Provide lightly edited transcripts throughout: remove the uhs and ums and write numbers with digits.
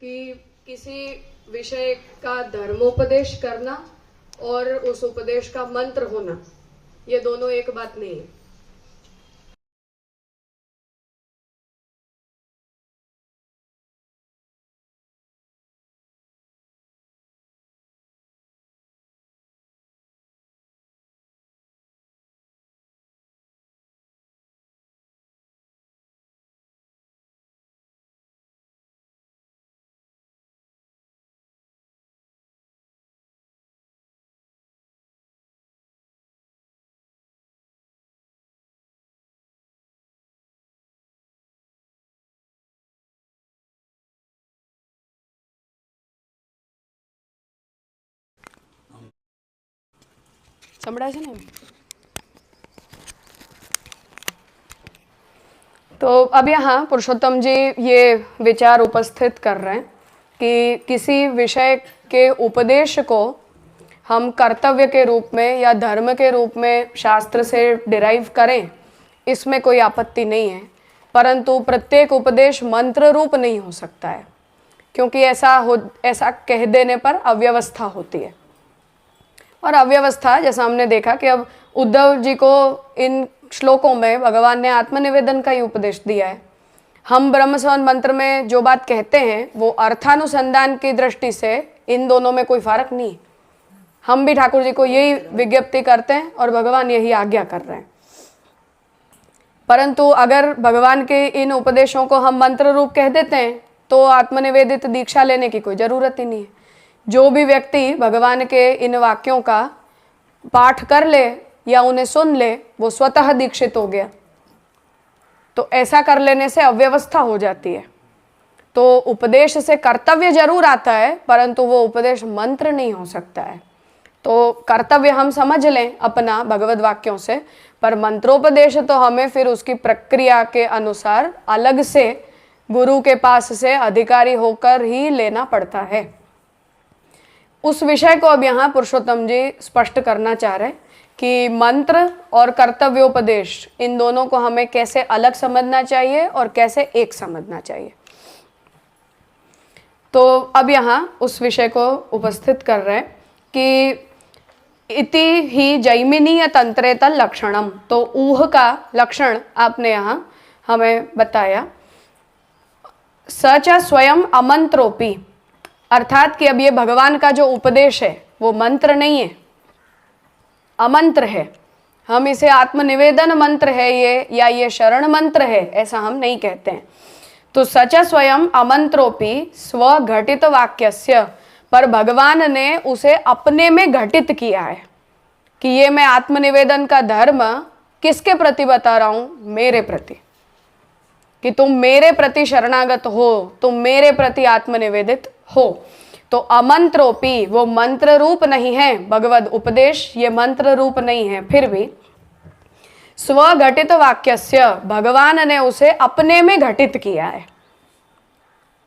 कि किसी विषय का धर्मोपदेश करना और उस उपदेश का मंत्र होना, ये दोनों एक बात नहीं है। संभળાય છે ને? तो अब यहाँ पुरुषोत्तम जी ये विचार उपस्थित कर रहे हैं कि किसी विषय के उपदेश को हम कर्तव्य के रूप में या धर्म के रूप में शास्त्र से डिराइव करें, इसमें कोई आपत्ति नहीं है, परंतु प्रत्येक उपदेश मंत्र रूप नहीं हो सकता है, क्योंकि ऐसा कह देने पर अव्यवस्था होती है। और अव्यवस्था जैसा हमने देखा कि अब उद्धव जी को इन श्लोकों में भगवान ने आत्मनिवेदन का ही उपदेश दिया है। हम ब्रह्मसवन मंत्र में जो बात कहते हैं वो अर्थानुसंधान की दृष्टि से इन दोनों में कोई फर्क नहीं। हम भी ठाकुर जी को यही विज्ञप्ति करते हैं और भगवान यही आज्ञा कर रहे हैं। परंतु अगर भगवान के इन उपदेशों को हम मंत्र रूप कह देते हैं तो आत्मनिवेदित दीक्षा लेने की कोई जरूरत ही नहीं है। जो भी व्यक्ति भगवान के इन वाक्यों का पाठ कर ले या उन्हें सुन ले वो स्वतः दीक्षित हो गया। तो ऐसा कर लेने से अव्यवस्था हो जाती है। तो उपदेश से कर्तव्य जरूर आता है, परंतु वो उपदेश मंत्र नहीं हो सकता है। तो कर्तव्य हम समझ लें अपना भगवद वाक्यों से, पर मंत्रोपदेश तो हमें फिर उसकी प्रक्रिया के अनुसार अलग से गुरु के पास से अधिकारी होकर ही लेना पड़ता है। उस विषय को अब यहाँ पुरुषोत्तम जी स्पष्ट करना चाह रहे हैं कि मंत्र और कर्तव्योपदेश इन दोनों को हमें कैसे अलग समझना चाहिए और कैसे एक समझना चाहिए। तो अब यहाँ उस विषय को उपस्थित कर रहे हैं कि इति ही जैमिनीय तंत्रेतल लक्षणम। तो ऊह का लक्षण आपने यहाँ हमें बताया। सच स्वयं अमंत्रोपी, अर्थात कि अब ये भगवान का जो उपदेश है वो मंत्र नहीं है, अमंत्र है। हम इसे आत्मनिवेदन मंत्र है ये या ये शरण मंत्र है ऐसा हम नहीं कहते हैं। तो सच स्वयं अमंत्रोपी स्वघटित वाक्यस्य, पर भगवान ने उसे अपने में घटित किया है कि ये मैं आत्मनिवेदन का धर्म किसके प्रति बता रहा हूं? मेरे प्रति, कि तुम मेरे प्रति शरणागत हो, तुम मेरे प्रति आत्मनिवेदित हो। तो अमंत्रोपी, वो मंत्र रूप नहीं है, भगवद उपदेश ये मंत्र रूप नहीं है, फिर भी स्वघटित वाक्यस्य, भगवान ने उसे अपने में घटित किया है।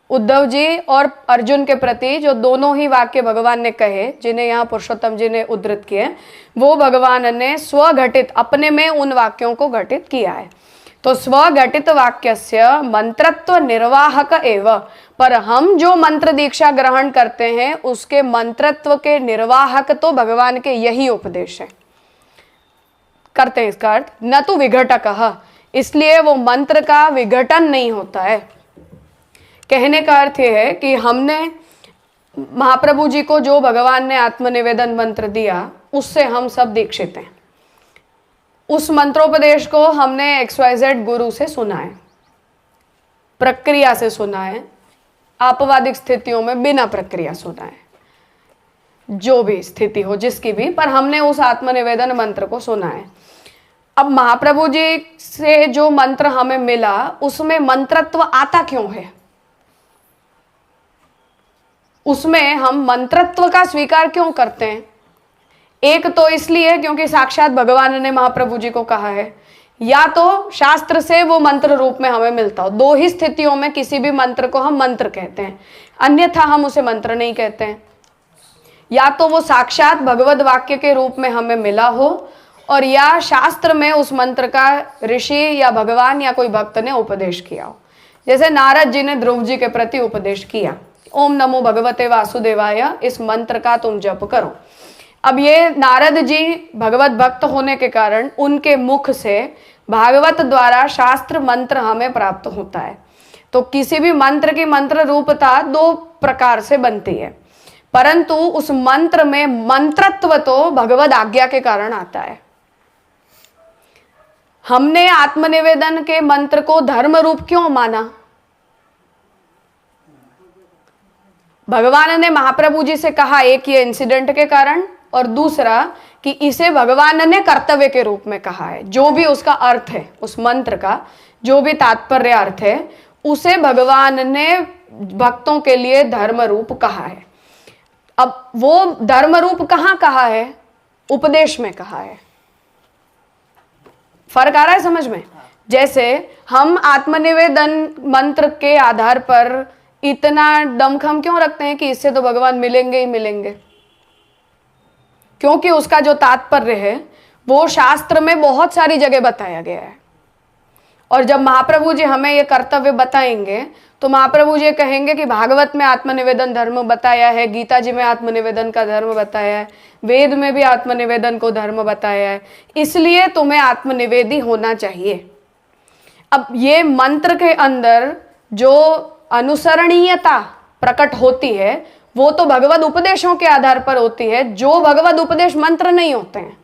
उद्धव जी और अर्जुन के प्रति जो दोनों ही वाक्य भगवान ने कहे, जिन्हें यहाँ पुरुषोत्तम जी ने उद्धृत किए, वो भगवान ने स्वघटित अपने में उन वाक्यों को घटित किया है। तो स्वघटित वाक्यस्य मंत्रत्व निर्वाहक एव, पर हम जो मंत्र दीक्षा ग्रहण करते हैं उसके मंत्रत्व के निर्वाहक तो भगवान के यही उपदेश है, करते हैं। इसका अर्थ न तो विघटक, इसलिए वो मंत्र का विघटन नहीं होता है। कहने का अर्थ यह है कि हमने महाप्रभु जी को जो भगवान ने आत्मनिवेदन मंत्र दिया उससे हम सब दीक्षित हैं। उस मंत्रोपदेश को हमने XYZ गुरु से सुना है, प्रक्रिया से सुना है, आपवादिक स्थितियों में बिना प्रक्रिया सुना है, जो भी स्थिति हो जिसकी भी, पर हमने उस आत्मनिवेदन मंत्र को सुना है। अब महाप्रभु जी से जो मंत्र हमें मिला उसमें मंत्रत्व आता क्यों है? उसमें हम मंत्रत्व का स्वीकार क्यों करते हैं? एक तो इसलिए क्योंकि साक्षात भगवान ने महाप्रभु जी को कहा है, या तो शास्त्र से वो मंत्र रूप में हमें मिलता हो। दो ही स्थितियों में किसी भी मंत्र को हम मंत्र कहते हैं, अन्यथा हम उसे मंत्र नहीं कहते हैं। या तो वो साक्षात भगवद वाक्य के रूप में हमें मिला हो, और या शास्त्र में उस मंत्र का ऋषि या भगवान या कोई भक्त ने उपदेश किया हो। जैसे नारद जी ने ध्रुव जी के प्रति उपदेश किया ओम नमो भगवते वासुदेवाय, इस मंत्र का तुम जप करो। अब ये नारद जी भगवत भक्त होने के कारण उनके मुख से भागवत द्वारा शास्त्र मंत्र हमें प्राप्त होता है। तो किसी भी मंत्र की मंत्र रूपता दो प्रकार से बनती है, परंतु उस मंत्र में मंत्रत्व तो भगवत आज्ञा के कारण आता है। हमने आत्मनिवेदन के मंत्र को धर्म रूप क्यों माना? भगवान ने महाप्रभु जी से कहा, एक ये इंसिडेंट के कारण, और दूसरा कि इसे भगवान ने कर्तव्य के रूप में कहा है। जो भी उसका अर्थ है, उस मंत्र का जो भी तात्पर्य अर्थ है, उसे भगवान ने भक्तों के लिए धर्म रूप कहा है। अब वो धर्म रूप कहाँ कहा है? उपदेश में कहा है। फर्क आ रहा है समझ में? जैसे हम आत्मनिवेदन मंत्र के आधार पर इतना दमखम क्यों रखते हैं कि इससे तो भगवान मिलेंगे ही मिलेंगे? क्योंकि उसका जो तात्पर्य है वो शास्त्र में बहुत सारी जगह बताया गया है। और जब महाप्रभु जी हमें ये कर्तव्य बताएंगे तो महाप्रभु जी कहेंगे कि भागवत में आत्मनिवेदन धर्म बताया है, गीता जी में आत्मनिवेदन का धर्म बताया है, वेद में भी आत्मनिवेदन को धर्म बताया है, इसलिए तुम्हें आत्मनिवेदी होना चाहिए। अब ये मंत्र के अंदर जो अनुसरणीयता प्रकट होती है वो तो भगवत उपदेशों के आधार पर होती है, जो भगवत उपदेश मंत्र नहीं होते हैं।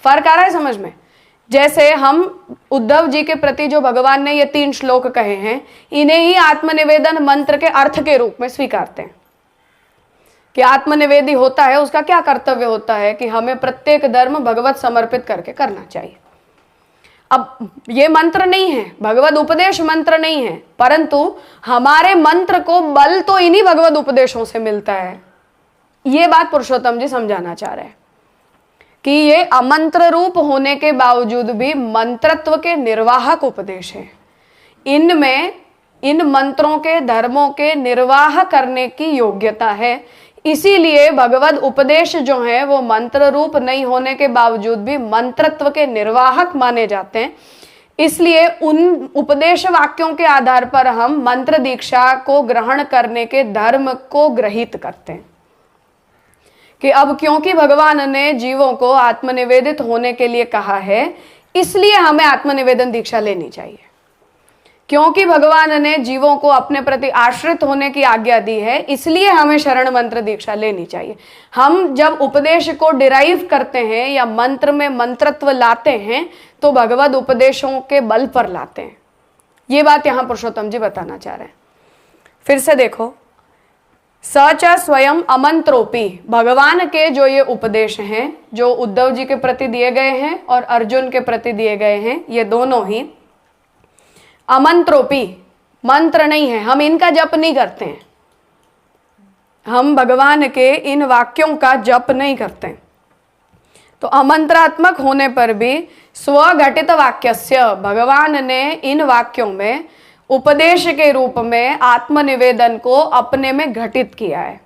फर्क आ रहा है समझ में? जैसे हम उद्धव जी के प्रति जो भगवान ने ये 3 श्लोक कहे हैं, इन्हें ही आत्मनिवेदन मंत्र के अर्थ के रूप में स्वीकारते हैं कि आत्मनिवेदी होता है, उसका क्या कर्तव्य होता है कि हमें प्रत्येक धर्म भगवत समर्पित करके करना चाहिए। अब ये मंत्र नहीं है, भगवत उपदेश मंत्र नहीं है, परंतु हमारे मंत्र को बल तो इन्हीं भगवत उपदेशों से मिलता है। ये बात पुरुषोत्तम जी समझाना चाह रहे हैं कि ये अमंत्र रूप होने के बावजूद भी मंत्रत्व के निर्वाहक उपदेश है। इनमें इन मंत्रों के धर्मों के निर्वाह करने की योग्यता है। इसीलिए भगवत उपदेश जो है वो मंत्र रूप नहीं होने के बावजूद भी मंत्रत्व के निर्वाहक माने जाते हैं। इसलिए उन उपदेश वाक्यों के आधार पर हम मंत्र दीक्षा को ग्रहण करने के धर्म को ग्रहित करते हैं कि अब क्योंकि भगवान ने जीवों को आत्मनिवेदित होने के लिए कहा है, इसलिए हमें आत्मनिवेदन दीक्षा लेनी चाहिए। क्योंकि भगवान ने जीवों को अपने प्रति आश्रित होने की आज्ञा दी है, इसलिए हमें शरण मंत्र दीक्षा लेनी चाहिए। हम जब उपदेश को डिराइव करते हैं या मंत्र में मंत्रत्व लाते हैं तो भगवत उपदेशों के बल पर लाते हैं। ये बात यहां पुरुषोत्तम जी बताना चाह रहे हैं। फिर से देखो, सच स्वयं अमंत्रोपी, भगवान के जो ये उपदेश हैं जो उद्धव जी के प्रति दिए गए हैं और अर्जुन के प्रति दिए गए हैं, ये दोनों ही अमंत्रोपी, मंत्र नहीं है। हम इनका जप नहीं करते हैं, हम भगवान के इन वाक्यों का जप नहीं करते हैं। तो अमंत्रात्मक होने पर भी स्वघटित वाक्यस्य, भगवान ने इन वाक्यों में उपदेश के रूप में आत्मनिवेदन को अपने में घटित किया है,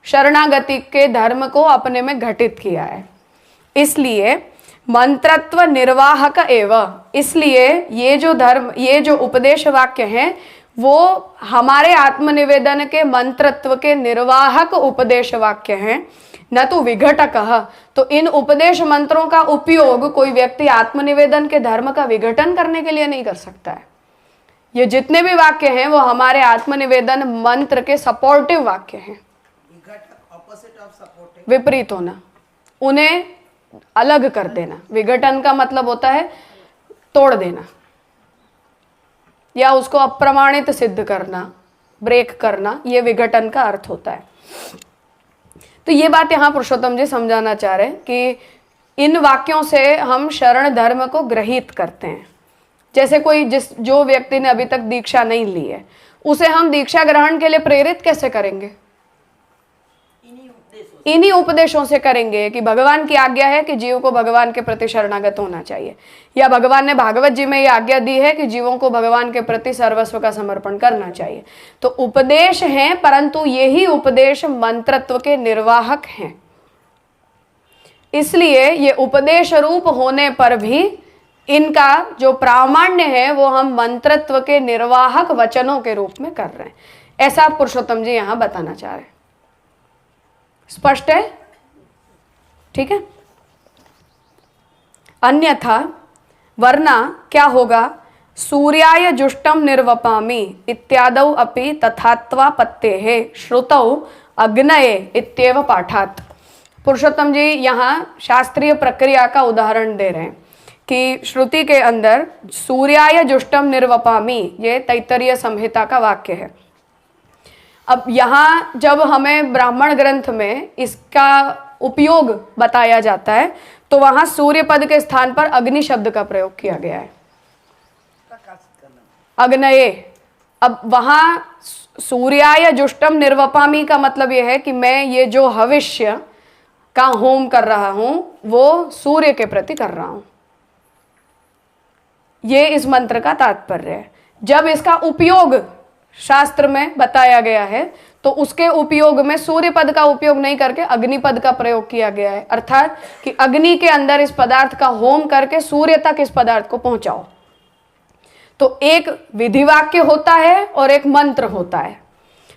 शरणागति के धर्म को अपने में घटित किया है। इसलिए मंत्रत्व निर्वाहक एवं, इसलिए ये जो धर्म, ये जो उपदेश वाक्य हैं वो हमारे आत्मनिवेदन के मंत्रत्व के निर्वाहक उपदेश वाक्य हैं, न तो विघटक। तो इन उपदेश मंत्रों का उपयोग कोई व्यक्ति आत्मनिवेदन के धर्म का विघटन करने के लिए नहीं कर सकता है। ये जितने भी वाक्य हैं वो हमारे आत्मनिवेदन मंत्र के सपोर्टिव वाक्य हैं। विपरीत होना, उन्हें अलग कर देना। विघटन का मतलब होता है तोड़ देना या उसको अप्रमाणित सिद्ध करना, ब्रेक करना, ये विघटन का अर्थ होता है। तो ये बात यहाँ पुरुषोत्तम जी समझाना चाह रहे हैं कि इन वाक्यों से हम शरण धर्म को ग्रहित करते हैं। जैसे कोई जो व्यक्ति ने अभी तक दीक्षा नहीं ली है, उसे हम दीक्षा ग्रहण के लिए प्रेरित कैसे करेंगे? इन्हीं उपदेशों से करेंगे कि भगवान की आज्ञा है कि जीव को भगवान के प्रति शरणागत होना चाहिए, या भगवान ने भागवत जी में ये आज्ञा दी है कि जीवों को भगवान के प्रति सर्वस्व का समर्पण करना चाहिए। तो उपदेश हैं, परंतु यही उपदेश मंत्रत्व के निर्वाहक हैं। इसलिए ये उपदेश रूप होने पर भी इनका जो प्रामाण्य है वो हम मंत्रत्व के निर्वाहक वचनों के रूप में कर रहे हैं। ऐसा पुरुषोत्तम जी यहां बताना चाह रहे हैं। स्पष्ट है? ठीक है। अन्यथा वरना क्या होगा, सूर्याय जुष्टम निर्वपामि इत्यादौ अपि तथात्वापत्तेः श्रुतौ अग्नये इत्येव पाठात्। पुरुषोत्तम जी यहाँ शास्त्रीय प्रक्रिया का उदाहरण दे रहे हैं कि श्रुति के अंदर सूर्याय जुष्टम निर्वपामि, ये तैत्तरीय संहिता का वाक्य है। अब यहाँ जब हमें ब्राह्मण ग्रंथ में इसका उपयोग बताया जाता है तो वहां सूर्य पद के स्थान पर अग्नि शब्द का प्रयोग किया गया है, अग्नये। अब वहां सूर्याय जुष्टम निर्वपामि का मतलब यह है कि मैं ये जो हविष्य का होम कर रहा हूं वो सूर्य के प्रति कर रहा हूं, ये इस मंत्र का तात्पर्य है। जब इसका उपयोग शास्त्र में बताया गया है तो उसके उपयोग में सूर्य पद का उपयोग नहीं करके अग्नि पद का प्रयोग किया गया है, अर्थात कि अग्नि के अंदर इस पदार्थ का होम करके सूर्य तक इस पदार्थ को पहुंचाओ। तो एक विधि वाक्य होता है और एक मंत्र होता है।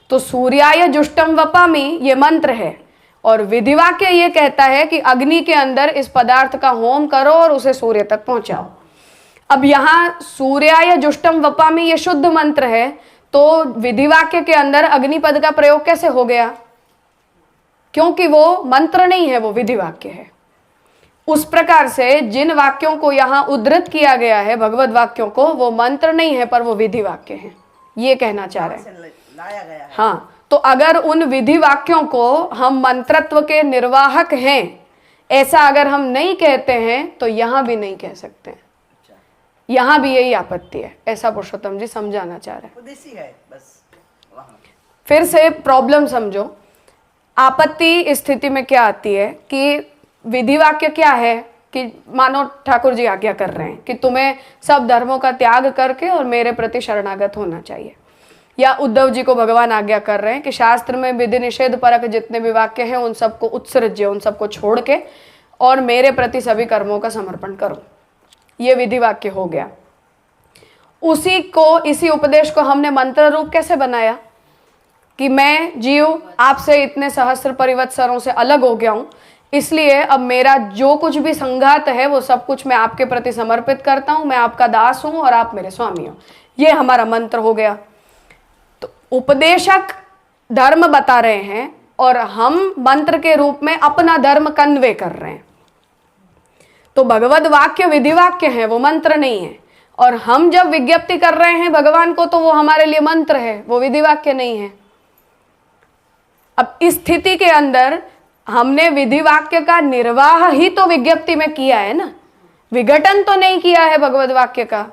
तो सूर्याय जुष्टम वपामि ये मंत्र है और विधि वाक्य ये कहता है कि अग्नि के अंदर इस पदार्थ का होम करो और उसे सूर्य तक पहुंचाओ। अब यहां सूर्याय जुष्टम वपामि ये शुद्ध मंत्र है, तो विधि वाक्य के अंदर अग्नि पद का प्रयोग कैसे हो गया? क्योंकि वो मंत्र नहीं है, वो विधि वाक्य है। उस प्रकार से जिन वाक्यों को यहां उद्धृत किया गया है, भगवत वाक्यों को, वो मंत्र नहीं है पर वो विधि वाक्य है, ये कहना चाह रहे हैं। लाया गया है। हाँ, तो अगर उन विधि वाक्यों को हम मंत्रत्व के निर्वाहक हैं ऐसा अगर हम नहीं कहते हैं तो यहां भी नहीं कह सकते हैं, यहां भी यही आपत्ति है, ऐसा पुरुषोत्तम जी समझाना चाह रहे हैं। उद्देश्य है बस वहाँ। फिर से प्रॉब्लम समझो। आपत्ति इस स्थिति में क्या आती है कि विधि वाक्य क्या है कि मानो ठाकुर जी आज्ञा कर रहे हैं कि तुम्हें सब धर्मों का त्याग करके और मेरे प्रति शरणागत होना चाहिए, या उद्धव जी को भगवान आज्ञा कर रहे हैं कि शास्त्र में विधि निषेध परक जितने भी वाक्य हैं उन सबको उत्सृज्य, उन सबको छोड़ के और मेरे प्रति सभी कर्मों का समर्पण करो। ये विधि वाक्य हो गया। उसी को, इसी उपदेश को हमने मंत्र रूप कैसे बनाया कि मैं जीव आपसे इतने सहस्त्र परिवत्सरों से अलग हो गया हूं, इसलिए अब मेरा जो कुछ भी संघात है वो सब कुछ मैं आपके प्रति समर्पित करता हूं, मैं आपका दास हूं और आप मेरे स्वामी हो। ये हमारा मंत्र हो गया। तो उपदेशक धर्म बता रहे हैं और हम मंत्र के रूप में अपना धर्म कन्वे कर रहे हैं। तो भगवद वाक्य विधि वाक्य है, वो मंत्र नहीं है। और हम जब विज्ञप्ति कर रहे हैं भगवान को तो वो हमारे लिए मंत्र है, वो विधि वाक्य नहीं है। अब इस स्थिति के अंदर हमने विधि वाक्य का निर्वाह ही तो विज्ञप्ति में किया है ना, विघटन तो नहीं किया है भगवद वाक्य का।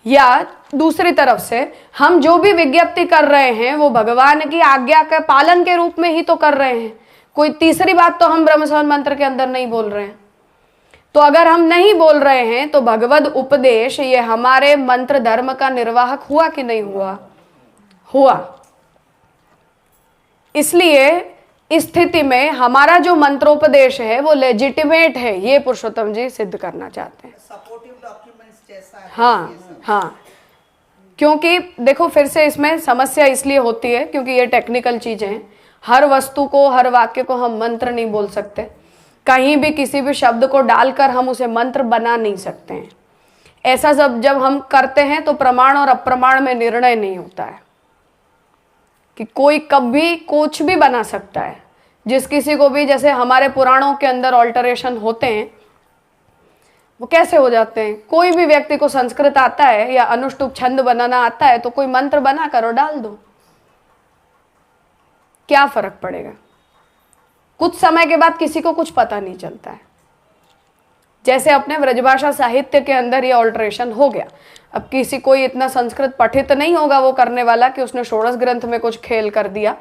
या दूसरी तरफ से हम जो भी विज्ञप्ति कर रहे हैं वो भगवान की आज्ञा के पालन के रूप में ही तो कर रहे हैं। कोई तीसरी बात तो हम ब्रह्म संवहन मंत्र के अंदर नहीं बोल रहे हैं। तो अगर हम नहीं बोल रहे हैं तो भगवद उपदेश ये हमारे मंत्र धर्म का निर्वाहक हुआ कि नहीं हुआ? हुआ। इसलिए इस स्थिति में हमारा जो मंत्रोपदेश है वो लेजिटिमेट है, ये पुरुषोत्तम जी सिद्ध करना चाहते हैं। सपोर्टिव डॉक्यूमेंट्स जैसा है। हाँ हाँ, क्योंकि देखो फिर से इसमें समस्या इसलिए होती है क्योंकि ये टेक्निकल चीजें हैं। हर वस्तु को, हर वाक्य को हम मंत्र नहीं बोल सकते, कहीं भी किसी भी शब्द को डालकर हम उसे मंत्र बना नहीं सकते हैं। ऐसा जब हम करते हैं तो प्रमाण और अप्रमाण में निर्णय नहीं होता है कि कोई कभी कुछ भी बना सकता है। जिस किसी को भी, जैसे हमारे पुराणों के अंदर ऑल्टरेशन होते हैं, वो कैसे हो जाते हैं? कोई भी व्यक्ति को संस्कृत आता है या अनुष्टुप छंद बनाना आता है तो कोई मंत्र बना कर और डाल दो, क्या फर्क पड़ेगा? कुछ समय के बाद किसी को कुछ पता नहीं चलता है। जैसे अपने ब्रजभाषा साहित्य के अंदर ये ऑल्टरेशन हो गया। अब किसी कोई इतना संस्कृत पठित नहीं होगा वो करने वाला कि उसने षोडश ग्रंथ में कुछ खेल कर दिया,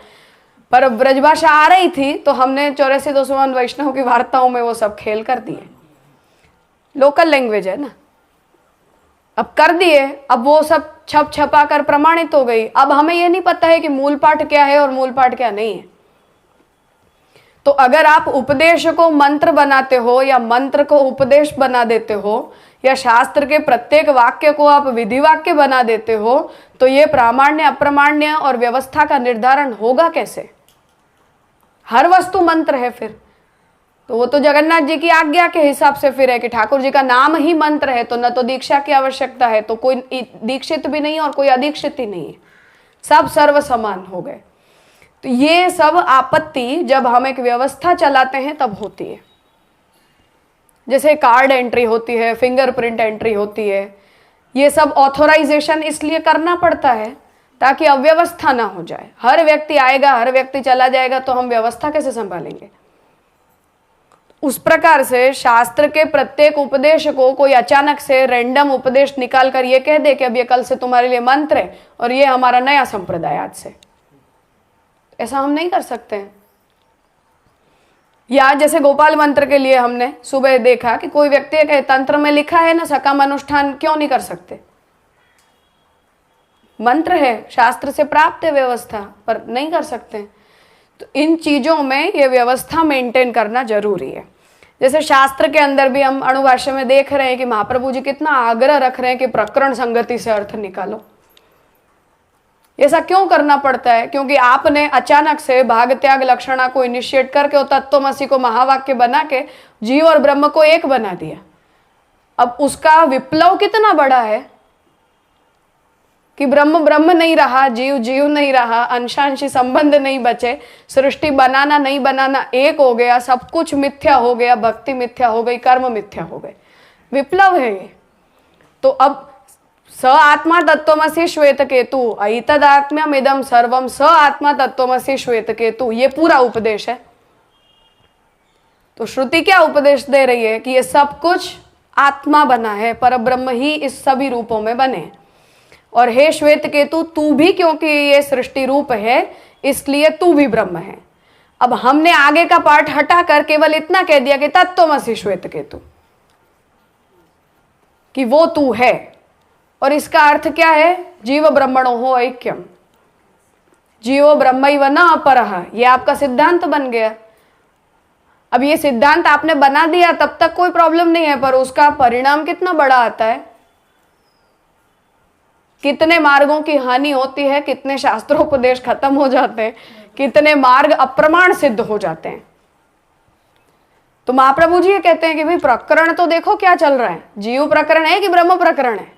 पर ब्रजभाषा आ रही थी तो हमने 84 वैष्णव की वार्ताओं में वो सब खेल कर दिए। लोकल लैंग्वेज है ना, अब कर दिए, अब वो सब छप छपा कर प्रमाणित हो गई। अब हमें ये नहीं पता है कि मूल पाठ क्या है और मूल पाठ क्या नहीं है। तो अगर आप उपदेश को मंत्र बनाते हो या मंत्र को उपदेश बना देते हो या शास्त्र के प्रत्येक वाक्य को आप विधि वाक्य बना देते हो, तो ये प्रामाण्य अप्रामाण्य और व्यवस्था का निर्धारण होगा कैसे? हर वस्तु मंत्र है फिर तो वो तो जगन्नाथ जी की आज्ञा के हिसाब से फिर है कि ठाकुर जी का नाम ही मंत्र है, तो न तो दीक्षा की आवश्यकता है, तो कोई दीक्षित भी नहीं और कोई अदीक्षित ही नहीं है, सब सर्व समान हो गए। तो ये सब आपत्ति जब हम एक व्यवस्था चलाते हैं तब होती है। जैसे कार्ड एंट्री होती है, फिंगरप्रिंट एंट्री होती है, ये सब ऑथोराइजेशन इसलिए करना पड़ता है ताकि अव्यवस्था ना हो जाए। हर व्यक्ति आएगा, हर व्यक्ति चला जाएगा, तो हम व्यवस्था कैसे संभालेंगे? उस प्रकार से शास्त्र के प्रत्येक उपदेश को कोई अचानक से रैंडम उपदेश निकाल कर ये कह दे कि अब ये कल से तुम्हारे लिए मंत्र है और ये हमारा नया संप्रदाय आज से, ऐसा हम नहीं कर सकते हैं। या जैसे गोपाल मंत्र के लिए हमने सुबह देखा कि कोई व्यक्ति कहे तंत्र में लिखा है ना सकाम अनुष्ठान क्यों नहीं कर सकते, मंत्र है, शास्त्र से प्राप्त है व्यवस्था, पर नहीं कर सकते। तो इन चीजों में ये व्यवस्था मेंटेन करना जरूरी है। जैसे शास्त्र के अंदर भी हम अणुभाष्य में देख रहे हैं कि महाप्रभु जी कितना आग्रह रख रहे हैं कि प्रकरण संगति से अर्थ निकालो। ऐसा क्यों करना पड़ता है? क्योंकि आपने अचानक से भाग त्याग लक्षणा को इनिशिएट करके और तत्वमसी को महावाक्य बना के जीव और ब्रह्म को एक बना दिया। अब उसका विप्लव कितना बड़ा है कि ब्रह्म ब्रह्म नहीं रहा, जीव जीव नहीं रहा, अंशांशी संबंध नहीं बचे, सृष्टि बनाना नहीं बनाना एक हो गया, सब कुछ मिथ्या हो गया, भक्ति मिथ्या हो गई, कर्म मिथ्या हो गए। विप्लव है ये। तो अब स आत्मा तत्वमसि श्वेत केतु ऐतदात्म्यम इदम सर्वम, स आत्मा तत्वमसि श्वेत केतु, ये पूरा उपदेश है। तो श्रुति क्या उपदेश दे रही है कि ये सब कुछ आत्मा बना है, परब्रह्म ही इस सभी रूपों में बने। और हे श्वेत केतु, तू भी क्योंकि ये सृष्टि रूप है इसलिए तू भी ब्रह्म है। अब हमने आगे का पार्ट हटा कर केवल इतना कह दिया कि तत्वमसि श्वेत केतु, कि वो तू है। और इसका अर्थ क्या है? जीव ब्रह्मणो हो ऐक्यम, जीवो ब्रह्मैव न अपरः, ये आपका सिद्धांत बन गया। अब ये सिद्धांत आपने बना दिया तब तक कोई प्रॉब्लम नहीं है, पर उसका परिणाम कितना बड़ा आता है, कितने मार्गों की हानि होती है, कितने शास्त्रोपदेश खत्म हो जाते हैं, कितने मार्ग अप्रमाण सिद्ध हो जाते हैं। तो महाप्रभु जी ये कहते हैं कि भाई प्रकरण तो देखो क्या चल रहा है, जीव प्रकरण है कि ब्रह्म प्रकरण है?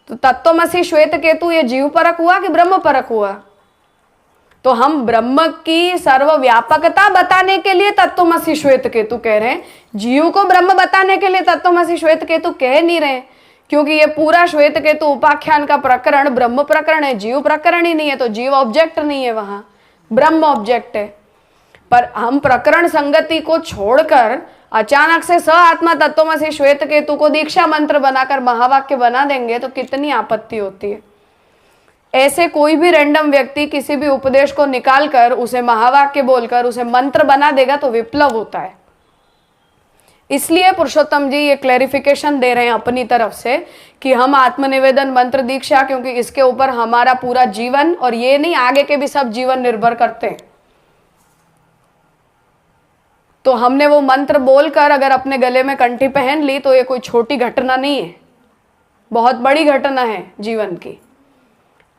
तो तत्वमसि श्वेत केतु ये जीव परक हुआ कि ब्रह्म परक हुआ? तो हम ब्रह्म की सर्वव्यापकता बताने के लिए तत्वमसि श्वेत केतु कह रहे हैं, जीव को ब्रह्म बताने के लिए तत्वमसि श्वेत केतु कह नहीं रहे, क्योंकि ये पूरा श्वेत केतु उपाख्यान का प्रकरण ब्रह्म प्रकरण है, जीव प्रकरण ही नहीं है। तो जीव ऑब्जेक्ट नहीं है, वहां ब्रह्म ऑब्जेक्ट है। पर हम प्रकरण संगति को छोड़कर अचानक से स आत्मा तत्वमसि श्वेत केतु को दीक्षा मंत्र बनाकर महावाक्य बना देंगे तो कितनी आपत्ति होती है। ऐसे कोई भी रैंडम व्यक्ति किसी भी उपदेश को निकालकर उसे महावाक्य बोलकर उसे मंत्र बना देगा तो विप्लव होता है। इसलिए पुरुषोत्तम जी ये क्लैरिफिकेशन दे रहे हैं अपनी तरफ से कि हम आत्मनिवेदन मंत्र दीक्षा, क्योंकि इसके ऊपर हमारा पूरा जीवन और ये नहीं आगे के भी सब जीवन निर्भर करते हैं। तो हमने वो मंत्र बोलकर अगर अपने गले में कंठी पहन ली तो ये कोई छोटी घटना नहीं है, बहुत बड़ी घटना है जीवन की।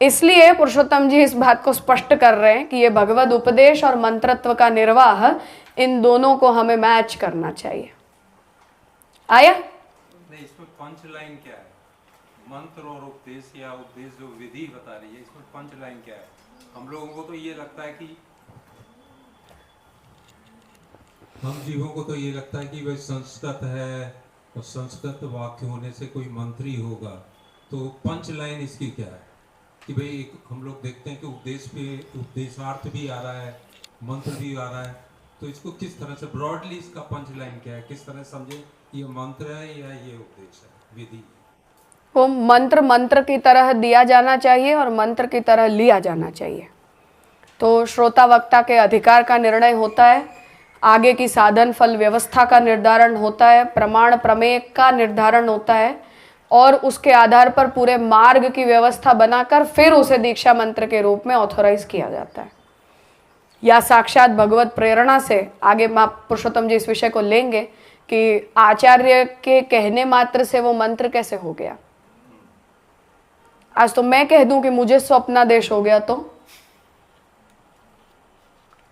इसलिए पुरुषोत्तम जी इस बात को स्पष्ट कर रहे हैं कि ये भगवद उपदेश और मंत्रत्व का निर्वाह, इन दोनों को हमें मैच करना चाहिए। आया नहीं, इसमें पंच लाइन क्या है? मंत्र और उपदेश या उपदेश जो विधि बता रही है, इसमें पंच लाइन क्या है? हम लोगों को तो ये लगता है कि हम जीवों को तो ये लगता है कि वह संस्कृत है और संस्कृत वाक्य होने से कोई मंत्र ही होगा। तो पंच लाइन इसकी क्या है कि भाई हम लोग देखते हैं कि उपदेश पे उपदेशार्थ भी आ रहा है, मंत्र भी आ रहा है, तो इसको किस तरह से ब्रॉडली इसका पंच लाइन क्या है, किस तरह समझे ये मंत्र है या ये उपदेश है, विधि? वो मंत्र मंत्र की तरह दिया जाना चाहिए और मंत्र की तरह लिया जाना चाहिए। तो श्रोता वक्ता के अधिकार का निर्णय होता है, आगे की साधन फल व्यवस्था का निर्धारण होता है, प्रमाण प्रमेय का निर्धारण होता है और उसके आधार पर पूरे मार्ग की व्यवस्था बनाकर फिर उसे दीक्षा मंत्र के रूप में ऑथोराइज किया जाता है। या साक्षात भगवत प्रेरणा से आगे माँ पुरुषोत्तम जी इस विषय को लेंगे कि आचार्य के कहने मात्र से वो मंत्र कैसे हो गया। आज तो मैं कह दूं कि मुझे स्वप्नादेश हो गया, तो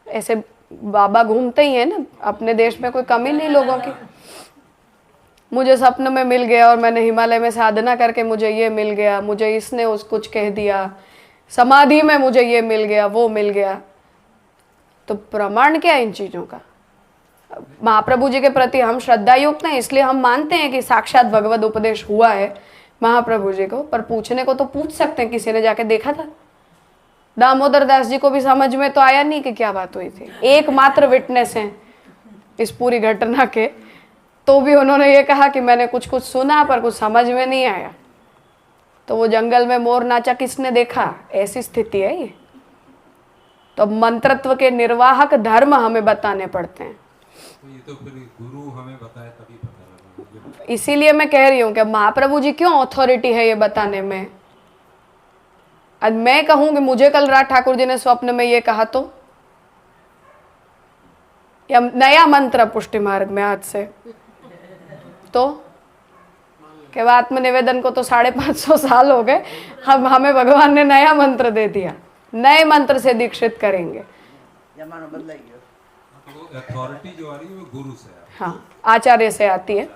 ऐसे बाबा घूमते ही है ना, अपने देश में कोई कमी नहीं लोगों की। मुझे सपन में मिल गया और मैंने हिमालय में साधना करके मुझे ये मिल गया, मुझे इसने उस कुछ कह दिया, समाधि में मुझे ये मिल गया, वो मिल गया। तो प्रमाण क्या है इन चीजों का? महाप्रभु जी के प्रति हम श्रद्धा युक्त हैं, इसलिए हम मानते हैं कि साक्षात भगवत उपदेश हुआ है महाप्रभु जी को। पर पूछने को तो पूछ सकते हैं, किसी ने जाके देखा था? दामोदर दास जी को भी समझ में तो आया नहीं कि क्या बात हुई थी। एकमात्र विटनेस हैं इस पूरी घटना के, तो भी उन्होंने ये कहा कि मैंने कुछ कुछ सुना पर कुछ समझ में नहीं आया। तो वो जंगल में मोर नाचा किसने देखा? ऐसी स्थिति है ये। तो मंत्रत्व के निर्वाहक धर्म हमें बताने पड़ते हैं। तो ये तो फिर गुरु हमें बताए तभी पता लगा। इसीलिए मैं कह रही हूँ कि महाप्रभु जी क्यों अथॉरिटी है ये बताने में। आज मैं कहूं कि मुझे कल रात ठाकुर जी ने स्वप्न में ये कहा, तो या नया मंत्र पुष्टि मार्ग में आज से, तो कि आत्मनिवेदन को तो 550 साल हो गए, हमें भगवान ने नया मंत्र दे दिया, नए मंत्र से दीक्षित करेंगे। जमाना बदल गया। तो अथॉरिटी जो आ रही है वो गुरु से है। हाँ, आचार्य से आती है,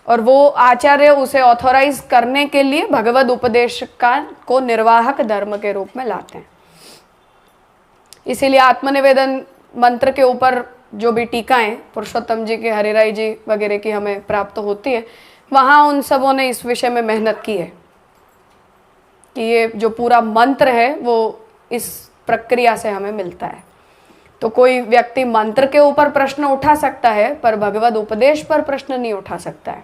और वो आचार्य उसे ऑथोराइज करने के लिए भगवद उपदेश का को निर्वाहक धर्म के रूप में लाते हैं। इसीलिए आत्मनिवेदन मंत्र के ऊपर जो भी टीकाएं पुरुषोत्तम जी की, हरिराय जी वगैरह की हमें प्राप्त होती है, वहाँ उन सबों ने इस विषय में मेहनत की है कि ये जो पूरा मंत्र है वो इस प्रक्रिया से हमें मिलता है। तो कोई व्यक्ति मंत्र के ऊपर प्रश्न उठा सकता है पर भगवद उपदेश पर प्रश्न नहीं उठा सकता है।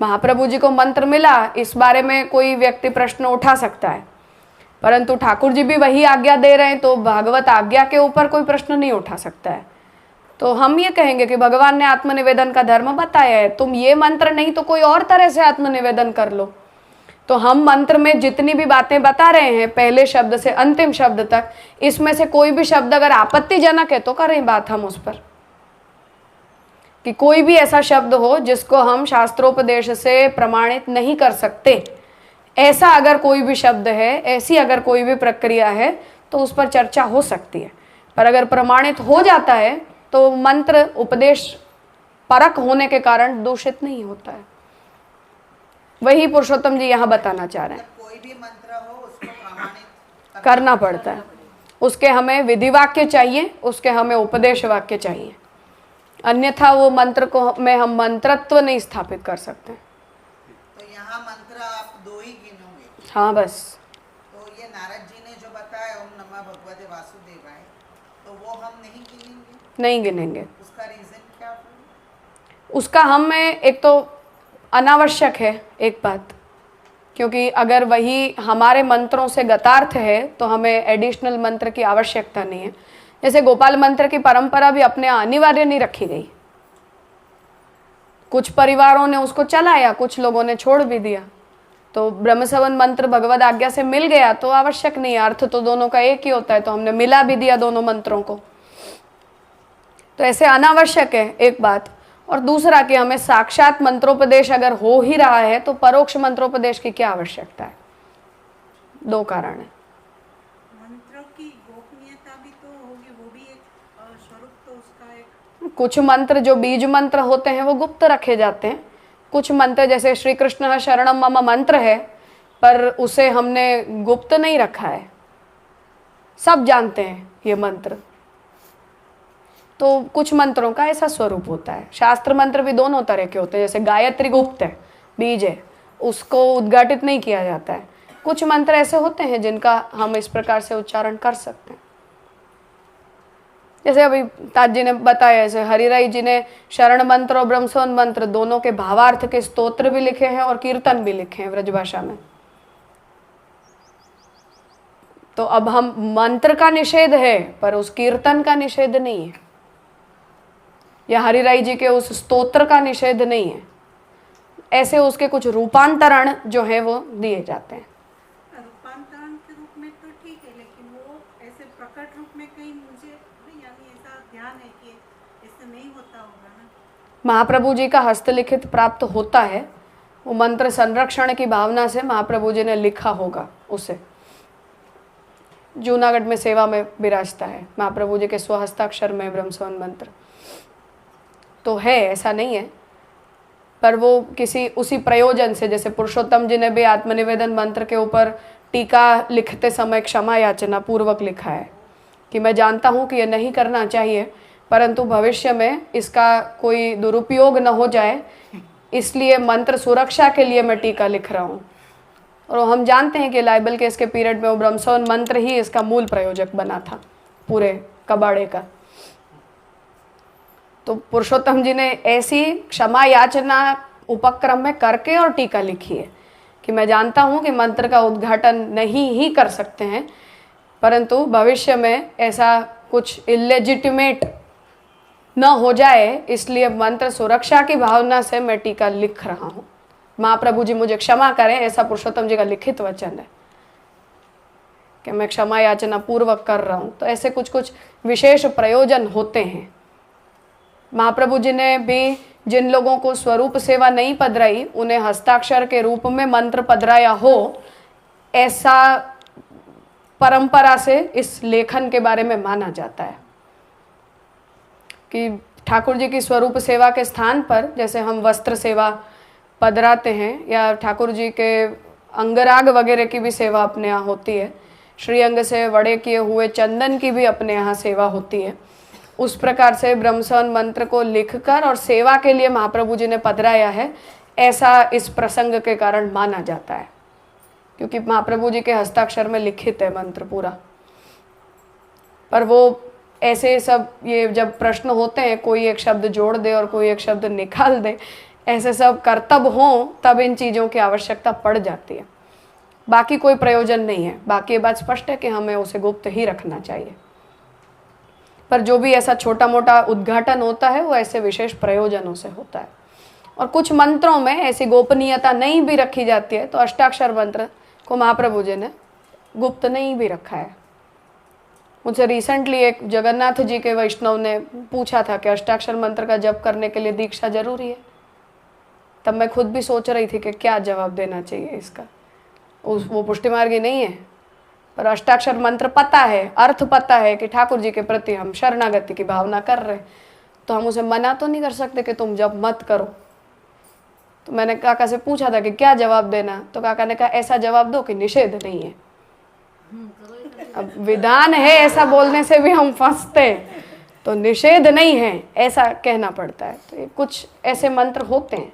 महाप्रभु जी को मंत्र मिला, इस बारे में कोई व्यक्ति प्रश्न उठा सकता है, परंतु ठाकुर जी भी वही आज्ञा दे रहे हैं, तो भागवत आज्ञा के ऊपर कोई प्रश्न नहीं उठा सकता है। तो हम ये कहेंगे कि भगवान ने आत्मनिवेदन का धर्म बताया है, तुम ये मंत्र नहीं तो कोई और तरह से आत्मनिवेदन कर लो। तो हम मंत्र में जितनी भी बातें बता रहे हैं, पहले शब्द से अंतिम शब्द तक, इसमें से कोई भी शब्द अगर आपत्तिजनक है तो करें बात हम उस पर, कि कोई भी ऐसा शब्द हो जिसको हम शास्त्रोपदेश से प्रमाणित नहीं कर सकते, ऐसा अगर कोई भी शब्द है, ऐसी अगर कोई भी प्रक्रिया है, तो उस पर चर्चा हो सकती है। पर अगर प्रमाणित हो जाता है तो मंत्र उपदेश परक होने के कारण दूषित नहीं होता है। वही पुरुषोत्तम जी यहाँ बताना चाह रहे हैं। कोई भी मंत्र हो उसको प्रमाणित करना पड़ता है, उसके हमें विधि वाक्य चाहिए, उसके हमें उपदेश वाक्य चाहिए, अन्यथा वो मंत्र को में हम मंत्रत्व नहीं स्थापित कर सकते। तो यहाँ मंत्र आप 2 ही गिनोगे। हाँ बस। तो ये नारद जी ने जो बताया ओम नमः भगवते वासुदेवाय, तो वो हम नहीं गिनेंगे? नहीं गिनेंगे। उसका रीजन क्या? उसका हमें एक तो अनावश्यक है एक बात, क्योंकि अगर वही हमारे मंत्रों से गतार्थ है तो हमें एडिशनल मंत्र की आवश्यकता नहीं है। जैसे गोपाल मंत्र की परंपरा भी अपने अनिवार्य नहीं रखी गई, कुछ परिवारों ने उसको चलाया, कुछ लोगों ने छोड़ भी दिया। तो ब्रह्मसवन मंत्र भगवद आज्ञा से मिल गया तो आवश्यक नहीं है, अर्थ तो दोनों का एक ही होता है, तो हमने मिला भी दिया दोनों मंत्रों को। तो ऐसे अनावश्यक है एक बात। और दूसरा कि हमें साक्षात मंत्रोपदेश अगर हो ही रहा है तो परोक्ष मंत्रोपदेश की क्या आवश्यकता है? 2 कारण है। मंत्रों की गोपनीयता भी तो होगी, वो भी एक स्वरूप तो उसका एक। कुछ मंत्र जो बीज मंत्र होते हैं वो गुप्त रखे जाते हैं, कुछ मंत्र जैसे श्री कृष्ण शरणम मम मंत्र है पर उसे हमने गुप्त नहीं रखा है, सब जानते हैं ये मंत्र। तो कुछ मंत्रों का ऐसा स्वरूप होता है। शास्त्र मंत्र भी दोनों तरह के होते हैं, जैसे गायत्री गुप्त है, बीज है, उसको उद्घाटित नहीं किया जाता है। कुछ मंत्र ऐसे होते हैं जिनका हम इस प्रकार से उच्चारण कर सकते हैं। जैसे अभी ताज जी ने बताया, जैसे हरिराय जी ने शरण मंत्र और ब्रह्मसवन मंत्र दोनों के भावार्थ के स्तोत्र भी लिखे हैं और कीर्तन भी लिखे हैं व्रजभाषा में। तो अब हम मंत्र का निषेध है पर उस कीर्तन का निषेध नहीं है, या हरिराय जी के उस स्तोत्र का निषेध नहीं है। ऐसे उसके कुछ रूपांतरण जो है वो दिए जाते हैं। रूपांतरण के रूप में तो ठीक है, लेकिन वो ऐसे प्रकट रूप में कहीं मुझे यानी ऐसा ध्यान है कि इससे नहीं होता होगा ना। महाप्रभु जी का हस्तलिखित प्राप्त होता है, वो मंत्र संरक्षण की भावना से महाप्रभु जी ने लिखा होगा उसे। जूनागढ़ में सेवा में विराजता है महाप्रभु जी के स्वहस्ताक्षर में ब्रह्मसवन मंत्र तो है, ऐसा नहीं है, पर वो किसी उसी प्रयोजन से, जैसे पुरुषोत्तम जी ने भी आत्मनिवेदन मंत्र के ऊपर टीका लिखते समय क्षमा याचना पूर्वक लिखा है कि मैं जानता हूँ कि ये नहीं करना चाहिए, परंतु भविष्य में इसका कोई दुरुपयोग न हो जाए, इसलिए मंत्र सुरक्षा के लिए मैं टीका लिख रहा हूँ। और हम जानते हैं कि लाइबल केस के पीरियड में वो ब्रह्मसवन मंत्र ही इसका मूल प्रयोजक बना था पूरे कबाड़े का। तो पुरुषोत्तम जी ने ऐसी क्षमा याचना उपक्रम में करके और टीका लिखी है कि मैं जानता हूँ कि मंत्र का उद्घाटन नहीं ही कर सकते हैं, परंतु भविष्य में ऐसा कुछ इलेजिटिमेट न हो जाए, इसलिए मंत्र सुरक्षा की भावना से मैं टीका लिख रहा हूँ। महाप्रभु जी मुझे क्षमा करें, ऐसा पुरुषोत्तम जी का लिखित वचन है कि मैं क्षमा याचना पूर्वक कर रहा हूँ। तो ऐसे कुछ कुछ विशेष प्रयोजन होते हैं। महाप्रभु जी ने भी जिन लोगों को स्वरूप सेवा नहीं पधराई, उन्हें हस्ताक्षर के रूप में मंत्र पधराया हो, ऐसा परंपरा से इस लेखन के बारे में माना जाता है कि ठाकुर जी की स्वरूप सेवा के स्थान पर जैसे हम वस्त्र सेवा पधराते हैं या ठाकुर जी के अंगराग वगैरह की भी सेवा अपने यहाँ होती है, श्रीअंग से वड़े किए हुए चंदन की भी अपने यहाँ सेवा होती है, उस प्रकार से ब्रह्मसवन मंत्र को लिखकर और सेवा के लिए महाप्रभु जी ने पधराया है, ऐसा इस प्रसंग के कारण माना जाता है, क्योंकि महाप्रभु जी के हस्ताक्षर में लिखित है मंत्र पूरा। पर वो ऐसे सब ये जब प्रश्न होते हैं, कोई एक शब्द जोड़ दे और कोई एक शब्द निकाल दे, ऐसे सब करतब हों, तब इन चीज़ों की आवश्यकता पड़ जाती है। बाकी कोई प्रयोजन नहीं है। बाकी ये बात स्पष्ट है कि हमें उसे गुप्त ही रखना चाहिए, पर जो भी ऐसा छोटा मोटा उद्घाटन होता है वो ऐसे विशेष प्रयोजनों से होता है। और कुछ मंत्रों में ऐसी गोपनीयता नहीं भी रखी जाती है, तो अष्टाक्षर मंत्र को महाप्रभु जी ने गुप्त नहीं भी रखा है। मुझसे रिसेंटली एक जगन्नाथ जी के वैष्णव ने पूछा था कि अष्टाक्षर मंत्र का जप करने के लिए दीक्षा जरूरी है। तब मैं खुद भी सोच रही थी कि क्या जवाब देना चाहिए इसका। वो पुष्टि मार्गी नहीं है, पर अष्टाक्षर मंत्र पता है, अर्थ पता है कि ठाकुर जी के प्रति हम शरणागति की भावना कर रहे हैं, तो हम उसे मना तो नहीं कर सकते कि तुम जप मत करो। तो मैंने काका से पूछा था कि क्या जवाब देना, तो काका ने कहा ऐसा जवाब दो कि निषेध नहीं है। अब विधान है ऐसा बोलने से भी हम फंसते, तो निषेध नहीं है ऐसा कहना पड़ता है। तो ये कुछ ऐसे मंत्र होते हैं,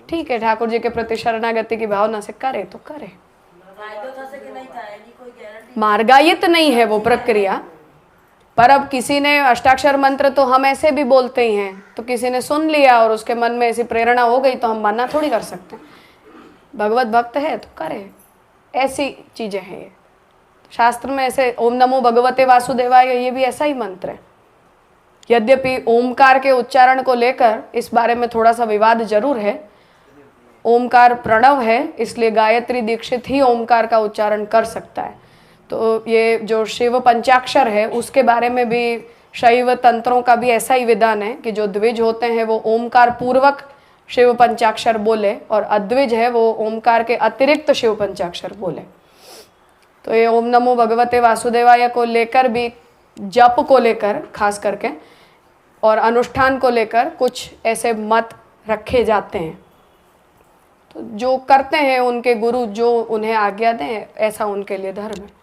ठीक है, ठाकुर जी के प्रति शरणागति की भावना से करे तो करे। मार्गायित नहीं है वो प्रक्रिया। पर अब किसी ने अष्टाक्षर मंत्र तो हम ऐसे भी बोलते ही हैं, तो किसी ने सुन लिया और उसके मन में ऐसी प्रेरणा हो गई तो हम मना थोड़ी कर सकते। भगवत भक्त है तो करे, ऐसी चीजें हैं ये। शास्त्र में ऐसे ओम नमो भगवते वासुदेवाय, ये भी ऐसा ही मंत्र है। यद्यपि ओमकार के उच्चारण को लेकर इस बारे में थोड़ा सा विवाद जरूर है। ओमकार प्रणव है, इसलिए गायत्री दीक्षित ही ओमकार का उच्चारण कर सकता है। तो ये जो शिव पंचाक्षर है उसके बारे में भी शैव तंत्रों का भी ऐसा ही विधान है कि जो द्विज होते हैं वो ओमकार पूर्वक शिव पंचाक्षर बोले, और अद्विज है वो ओमकार के अतिरिक्त शिव पंचाक्षर बोले। तो ये ओम नमो भगवते वासुदेवाय को लेकर भी, जप को लेकर खास करके और अनुष्ठान को लेकर कुछ ऐसे मत रखे जाते हैं। तो जो करते हैं उनके गुरु जो उन्हें आज्ञा दें, ऐसा उनके लिए धर्म है।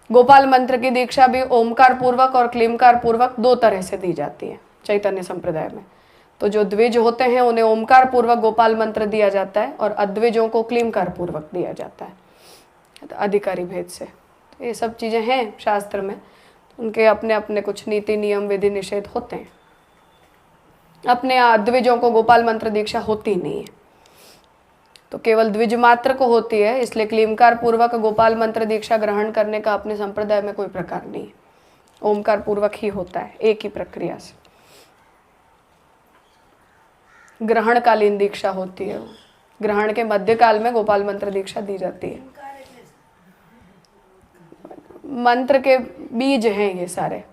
गोपाल मंत्र की दीक्षा भी ओमकार पूर्वक और क्लीमकार पूर्वक दो तरह से दी जाती है चैतन्य संप्रदाय में। तो जो द्विज होते हैं उन्हें ओमकार पूर्वक गोपाल मंत्र दिया जाता है और अद्विजों को क्लीमकार पूर्वक दिया जाता है, तो अधिकारी भेद से। तो ये सब चीज़ें हैं शास्त्र में, उनके अपने अपने कुछ नीति नियम विधि निषेध होते हैं। अपने द्विजों को गोपाल मंत्र दीक्षा होती नहीं है, तो केवल द्विज मात्र को होती है, इसलिए क्लीमकार पूर्वक गोपाल मंत्र दीक्षा ग्रहण करने का अपने संप्रदाय में कोई प्रकार नहीं है। ओमकार पूर्वक ही होता है, एक ही प्रक्रिया से। ग्रहणकालीन दीक्षा होती है, ग्रहण के मध्यकाल में गोपाल मंत्र दीक्षा दी जाती है। मंत्र के बीज हैं ये सारे,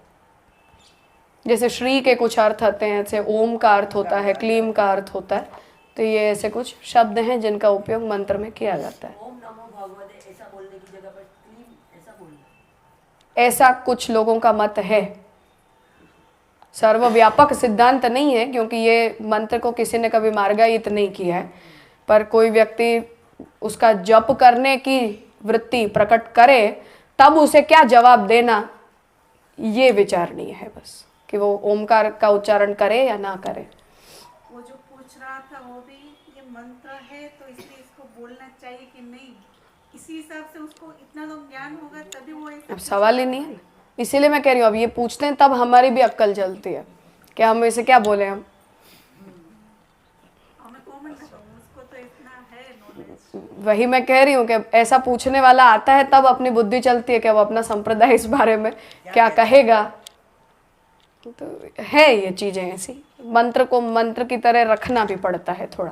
जैसे श्री के कुछ अर्थ होते हैं, ऐसे ओम का अर्थ होता है, क्लीम का अर्थ होता है, तो ये ऐसे कुछ शब्द हैं जिनका उपयोग मंत्र में किया जाता है। ओम नमो भगवते ऐसा बोलने की जगह पर क्लीम ऐसा बोलना, ऐसा कुछ लोगों का मत है, सर्वव्यापक सिद्धांत नहीं है, क्योंकि ये मंत्र को किसी ने कभी मार्गायित नहीं किया है। पर कोई व्यक्ति उसका जप करने की वृत्ति प्रकट करे तब उसे क्या जवाब देना, ये विचारणीय है बस, कि वो ओमकार का उच्चारण करे या ना करे। वो जो पूछ रहा था वो भी ये मंत्र है तो इसलिए इसको बोलना चाहिए कि नहीं, इसी हिसाब से उसको इतना तो ज्ञान होगा तभी वो ऐसा अब सवाल ही नहीं है ना, इसीलिए मैं कह रही हूँ, अब ये पूछते हैं तब हमारी भी अक्कल चलती है कि हम इसे क्या बोले। हम हमें कॉमन उसको तो इतना है नॉलेज। वही मैं कह रही हूँ कि ऐसा पूछने वाला आता है तब अपनी बुद्धि चलती है कि अब अपना संप्रदाय इस बारे में क्या कहेगा। तो है ये चीजें ऐसी, मंत्र को मंत्र की तरह रखना भी पड़ता है थोड़ा।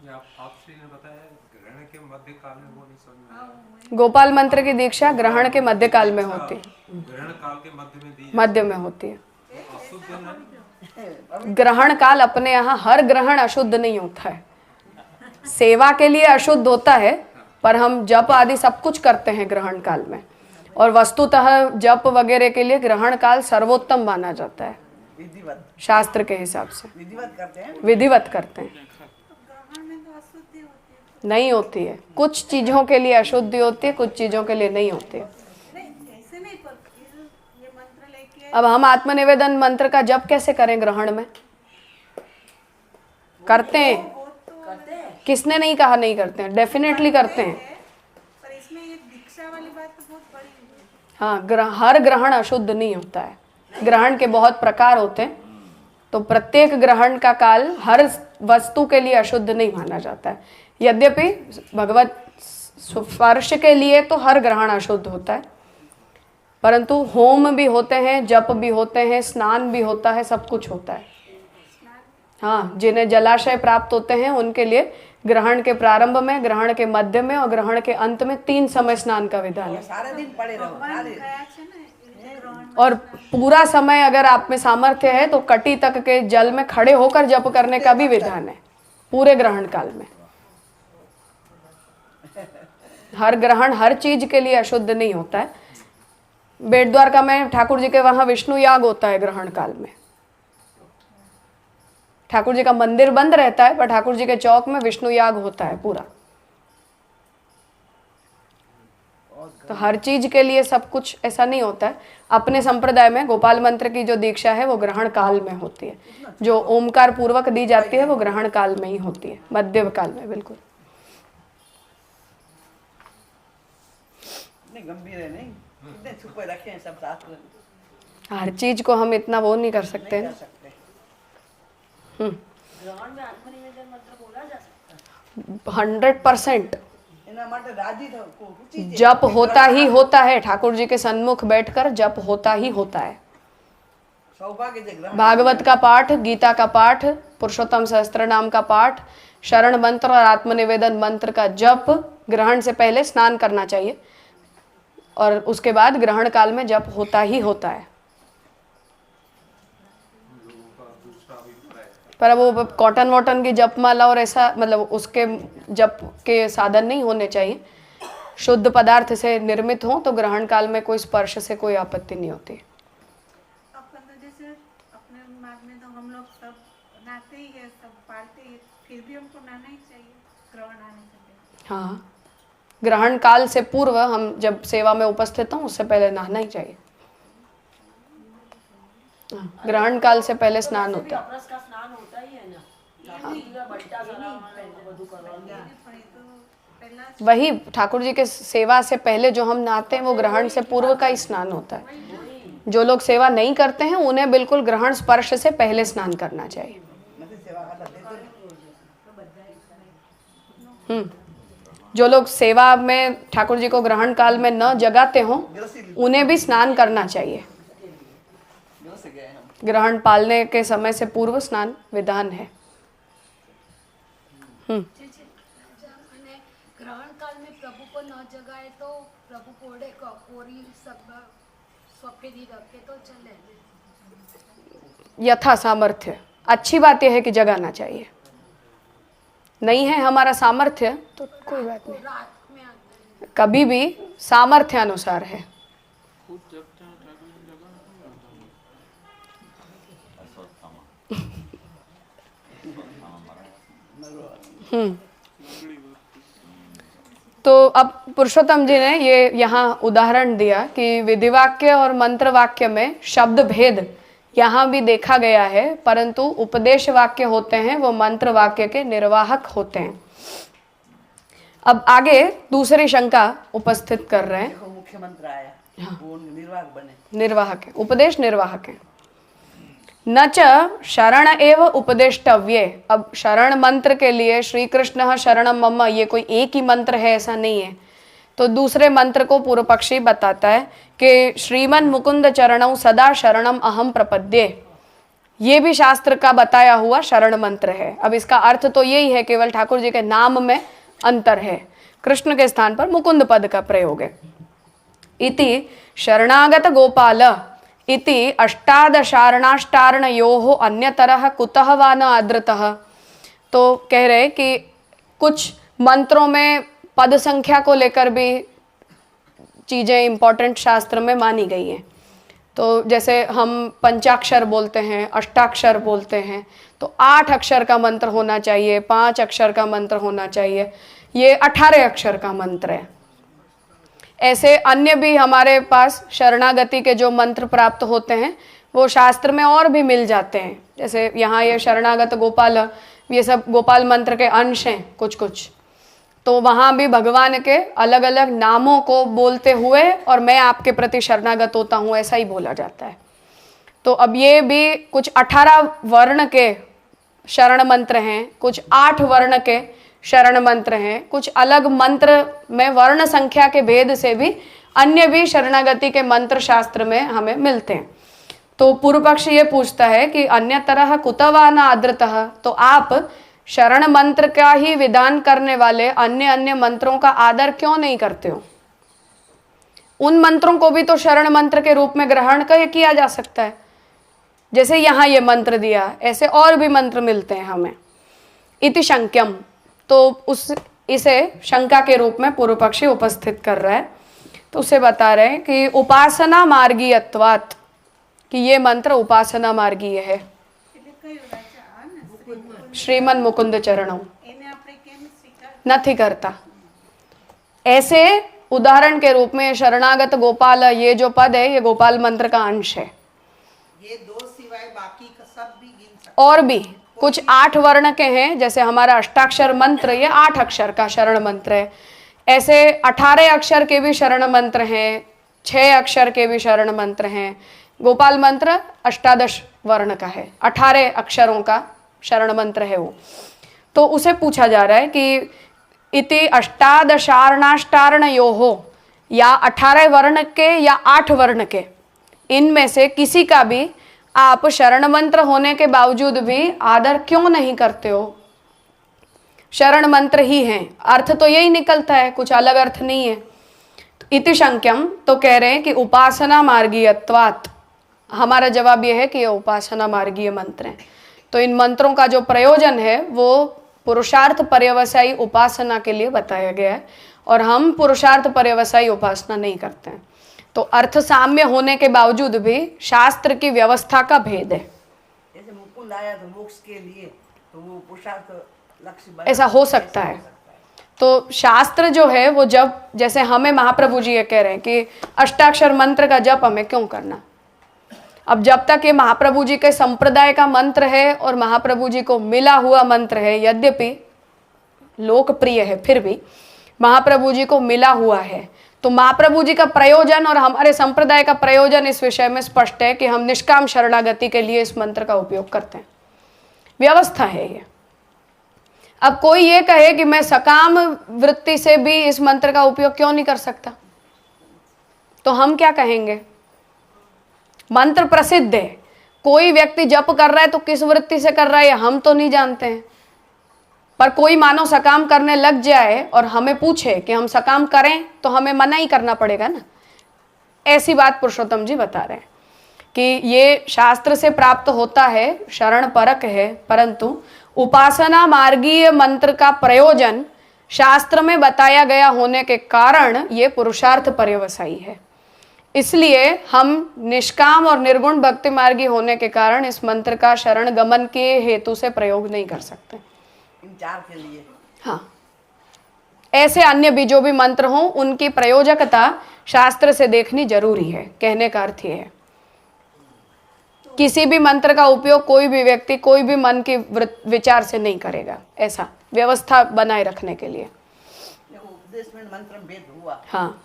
ये आपसे ने बताया ग्रहण के मध्य काल में, वो नहीं समझ में गोपाल मंत्र की दीक्षा ग्रहण के मध्य काल में होती है, ग्रहण काल के मध्य में दी मध्य में होती है। अशुद्ध नहीं, ग्रहण काल अपने यहाँ हर ग्रहण अशुद्ध नहीं होता है, सेवा के लिए अशुद्ध होता है, पर हम जप आदि सब कुछ करते हैं ग्रहण काल में, और वस्तुतः जप वगैरह के लिए ग्रहण काल सर्वोत्तम माना जाता है विधिवत शास्त्र के हिसाब से। विधिवत करते हैं। विधिवत करते हैं, ग्रहण में तो अशुद्धि होती है। नहीं होती है, कुछ चीजों के लिए अशुद्धि होती है, कुछ चीजों के लिए नहीं होती है। नहीं ऐसे नहीं, पर ये मंत्र लेके अब हम आत्मनिवेदन मंत्र का जप कैसे करें ग्रहण में? करते हैं, वो तो करते हैं। किसने नहीं कहा नहीं करते हैं, डेफिनेटली करते हैं। पर इसमें ये दीक्षा वाली बात तो बहुत बड़ी है। हाँ, हर ग्रहण अशुद्ध नहीं होता है, ग्रहण के बहुत प्रकार होते हैं, तो प्रत्येक ग्रहण का काल हर वस्तु के लिए अशुद्ध नहीं माना जाता है। यद्यपि भगवत स्पर्श के लिए तो हर ग्रहण अशुद्ध होता है, परंतु होम भी होते हैं, जप भी होते हैं, स्नान भी होता है, सब कुछ होता है। हाँ, जिन्हें जलाशय प्राप्त होते हैं उनके लिए ग्रहण के प्रारंभ में, ग्रहण के मध्य में और ग्रहण के अंत में 3 समय स्नान का विधान है। सारे दिन पड़े रहो भगवान सारे गया છે ને એ ગ્રહણ और पूरा समय अगर आप में सामर्थ्य है तो कटी तक के जल में खड़े होकर जप करने का भी विधान है पूरे ग्रहण काल में। हर ग्रहण हर चीज के लिए अशुद्ध नहीं होता है। बेट द्वारका में ठाकुर जी के वहां विष्णु याग होता है ग्रहण काल में। ठाकुर जी का मंदिर बंद रहता है पर ठाकुर जी के चौक में विष्णु याग होता है पूरा। तो हर चीज के लिए सब कुछ ऐसा नहीं होता है। अपने संप्रदाय में गोपाल मंत्र की जो दीक्षा है वो ग्रहण काल में होती है, जो ओमकार पूर्वक दी जाती है वो ग्रहण काल में ही होती है, मध्य काल में। बिल्कुल नहीं गंभीर है, नहीं इतने छुपे रखे हैं सब शास्त्र, हर चीज को हम इतना वो नहीं कर सकते कर ना। सकते। ग्रहण में आत्मनिवेदन मंत्र बोला जा सकता है। 100% એના માટે રાજી થવું રુચિ છે। जप होता ही होता है। ठाकुर जी के सन्मुख बैठकर जप होता ही होता है। सौभाग्य છે ગ્રહણ भागवत का पाठ, गीता का पाठ, पुरुषोत्तम सहस्त्र नाम का पाठ, शरण मंत्र और आत्मनिवेदन मंत्र का जप ग्रहण से पहले स्नान करना चाहिए और उसके बाद ग्रहण काल में जप होता ही होता है। पर अब वो कॉटन वॉटन की जपमाला और ऐसा मतलब उसके जप के साधन नहीं होने चाहिए। शुद्ध पदार्थ से निर्मित हो तो ग्रहण काल में कोई स्पर्श से कोई आपत्ति नहीं होती। अपन तो जैसे अपने मार्ग में तो हम लोग सब नहाते ही है, सब पालते ही है, फिर भी हमको नहाना ही चाहिए ग्रहण आने से पहले। हाँ, ग्रहण काल से पूर्व हम जब सेवा में उपस्थित हों उससे पहले नहाना ही चाहिए। हाँ, ग्रहण काल से पहले स्नान वैसे भी होता है। अपरस का स्नान होता ही है ना, बल्टा वधु करवाना। પણ એ તો પહેલા वही ठाकुर जी के सेवा से पहले जो हम नहाते हैं वो ग्रहण से पूर्व का ही स्नान होता है। जो लोग सेवा नहीं करते हैं उन्हें बिल्कुल ग्रहण स्पर्श से पहले स्नान करना चाहिए। નથી સેવા કરતા તે તો जो लोग सेवा में ठाकुर जी को ग्रहण काल में न जगाते हों उन्हें भी स्नान करना चाहिए। દિવસે ગયા એમ ग्रहण पालने के समय से पूर्व स्नान विधान है। અને ગ્રહણ કાલ में प्रभु को न जगाए तो प्रभु कोड़े कोरी सब सफेदी रखे तो चले। यथा सामर्थ्य। अच्छी बात यह है कि जगाना चाहिए, नहीं है हमारा सामर्थ्य तो कोई बात नहीं, रात में आता है। कभी भी सामर्थ्य अनुसार है। तो अब पुरुषोत्तम जी ने ये यहाँ उदाहरण दिया कि विधिवाक्य और मंत्र वाक्य में शब्द भेद यहाँ भी देखा गया है, परंतु उपदेश वाक्य होते हैं वो मंत्र वाक्य के निर्वाहक होते हैं। अब आगे दूसरी शंका उपस्थित कर रहे हैं। देखो मुख्य मंत्र आया, वो निर्वाहक बने। निर्वाहक है, उपदेश निर्वाहक है। न च शरण एव उपदेष्टव्ये। अब शरण मंत्र के लिए श्री कृष्ण शरणम मम ये कोई एक ही मंत्र है ऐसा नहीं है। तो दूसरे मंत्र को पूर्व पक्षी बताता है कि श्रीमन मुकुंद चरणौ सदा शरणम अहम प्रपद्ये। ये भी शास्त्र का बताया हुआ शरण मंत्र है। अब इसका अर्थ तो यही है, केवल ठाकुर जी के नाम में अंतर है, कृष्ण के स्थान पर मुकुंद पद का प्रयोग है। इति शरणागत गोपाल इति अष्टादशारणाष्टारणयोः अन्यतरः कुतः वा न आदृतः। तो कह रहे कि कुछ मंत्रों में पद संख्या को लेकर भी चीज़ें इंपॉर्टेंट शास्त्र में मानी गई हैं। तो जैसे हम पंचाक्षर बोलते हैं, अष्टाक्षर बोलते हैं, तो 8 अक्षर का मंत्र होना चाहिए, 5 अक्षर का मंत्र होना चाहिए, ये 18 अक्षर का मंत्र है। ऐसे अन्य भी हमारे पास शरणागति के जो मंत्र प्राप्त होते हैं वो शास्त्र में और भी मिल जाते हैं। जैसे यहाँ ये शरणागत गोपाल, ये सब गोपाल मंत्र के अंश हैं कुछ कुछ। तो वहाँ भी भगवान के अलग अलग नामों को बोलते हुए और मैं आपके प्रति शरणागत होता हूँ ऐसा ही बोला जाता है। तो अब ये भी कुछ 18 वर्ण के शरण मंत्र हैं, कुछ 8 वर्ण के शरण मंत्र हैं, कुछ अलग मंत्र में वर्ण संख्या के भेद से भी अन्य भी शरणागति के मंत्र शास्त्र में हमें मिलते हैं। तो पूर्व पक्ष ये पूछता है कि अन्य तरह कुतवा न आदृतः। तो आप शरण मंत्र का ही विधान करने वाले अन्य अन्य मंत्रों का आदर क्यों नहीं करते हो? उन मंत्रों को भी तो शरण मंत्र के रूप में ग्रहण किया जा सकता है। जैसे यहाँ ये मंत्र दिया, ऐसे और भी मंत्र मिलते हैं हमें। इति शंक्यम। तो इसे शंका के रूप में पूर्व पक्षी उपस्थित कर रहा है। तो उसे बता रहे हैं कि उपासना मार्गीयत्वात्, कि ये मंत्र उपासना मार्गीय है। श्रीमन मुकुंद चरणों नहीं करता। ऐसे उदाहरण के रूप में शरणागत गोपाल, ये जो पद है ये गोपाल मंत्र का अंश है। ये 2 सिवाय बाकी का सब भी गिन सकते। और भी कुछ 8 वर्ण के हैं, जैसे हमारा अष्टाक्षर मंत्र ये 8 अक्षर का शरण मंत्र है। ऐसे 18 अक्षर के भी शरण मंत्र हैं, 6 अक्षर के भी शरण मंत्र हैं। गोपाल मंत्र 18 वर्ण का है, 18 अक्षरों का शरण मंत्र है वो। तो उसे पूछा जा रहा है कि इति अष्टादशारणाष्टारणयोः, या 18 वर्ण के या 8 वर्ण के, इनमें से किसी का भी आप शरण मंत्र होने के बावजूद भी आदर क्यों नहीं करते हो? शरण मंत्र ही हैं, अर्थ तो यही निकलता है, कुछ अलग अर्थ नहीं है। इति शंक्यम। तो कह रहे हैं कि उपासना मार्गीयत्वात्। हमारा जवाब यह है कि ये उपासना मार्गीय मंत्र हैं। तो इन मंत्रों का जो प्रयोजन है वो पुरुषार्थ पर्यवसायी उपासना के लिए बताया गया है, और हम पुरुषार्थ पर्यवसायी उपासना नहीं करते हैं। तो अर्थ साम्य होने के बावजूद भी शास्त्र की व्यवस्था का भेद है। जैसे मुकुंद आया तो मोक्ष के लिए, तो वो पुरुषार्थ लक्ष्य ऐसा हो सकता है। तो शास्त्र जो है वो जब, जैसे हमें महाप्रभु जी ये कह रहे हैं कि अष्टाक्षर मंत्र का जप हमें क्यों करना। अब जब तक ये महाप्रभु जी के संप्रदाय का मंत्र है और महाप्रभु जी को मिला हुआ मंत्र है, यद्यपि लोकप्रिय है फिर भी महाप्रभु जी को मिला हुआ है, तो महाप्रभु जी का प्रयोजन और हमारे संप्रदाय का प्रयोजन इस विषय में स्पष्ट है कि हम निष्काम शरणागति के लिए इस मंत्र का उपयोग करते हैं। व्यवस्था है ये। अब कोई ये कहे कि मैं सकाम वृत्ति से भी इस मंत्र का उपयोग क्यों नहीं कर सकता, तो हम क्या कहेंगे? मंत्र प्रसिद्ध है, कोई व्यक्ति जप कर रहा है तो किस वृत्ति से कर रहा है हम तो नहीं जानते हैं, पर कोई मानो सकाम करने लग जाए और हमें पूछे कि हम सकाम करें तो हमें मना ही करना पड़ेगा ना। ऐसी बात पुरुषोत्तम जी बता रहे हैं कि ये शास्त्र से प्राप्त होता है, शरण परक है, परंतु उपासना मार्गीय मंत्र का प्रयोजन शास्त्र में बताया गया होने के कारण ये पुरुषार्थ पर्यवसायी है। इसलिए हम निष्काम और निर्गुण भक्ति मार्गी होने के कारण इस मंत्र का शरण गमन के हेतु से प्रयोग नहीं कर सकते। इन चार के लिए हाँ, ऐसे अन्य भी जो भी मंत्र हों उनकी प्रयोजकता शास्त्र से देखनी जरूरी है। कहने का अर्थ ये है किसी भी मंत्र का उपयोग कोई भी व्यक्ति कोई भी मन के विचार से नहीं करेगा, ऐसा व्यवस्था बनाए रखने के लिए। देखो उपदेश में मंत्र भेद हुआ, हाँ,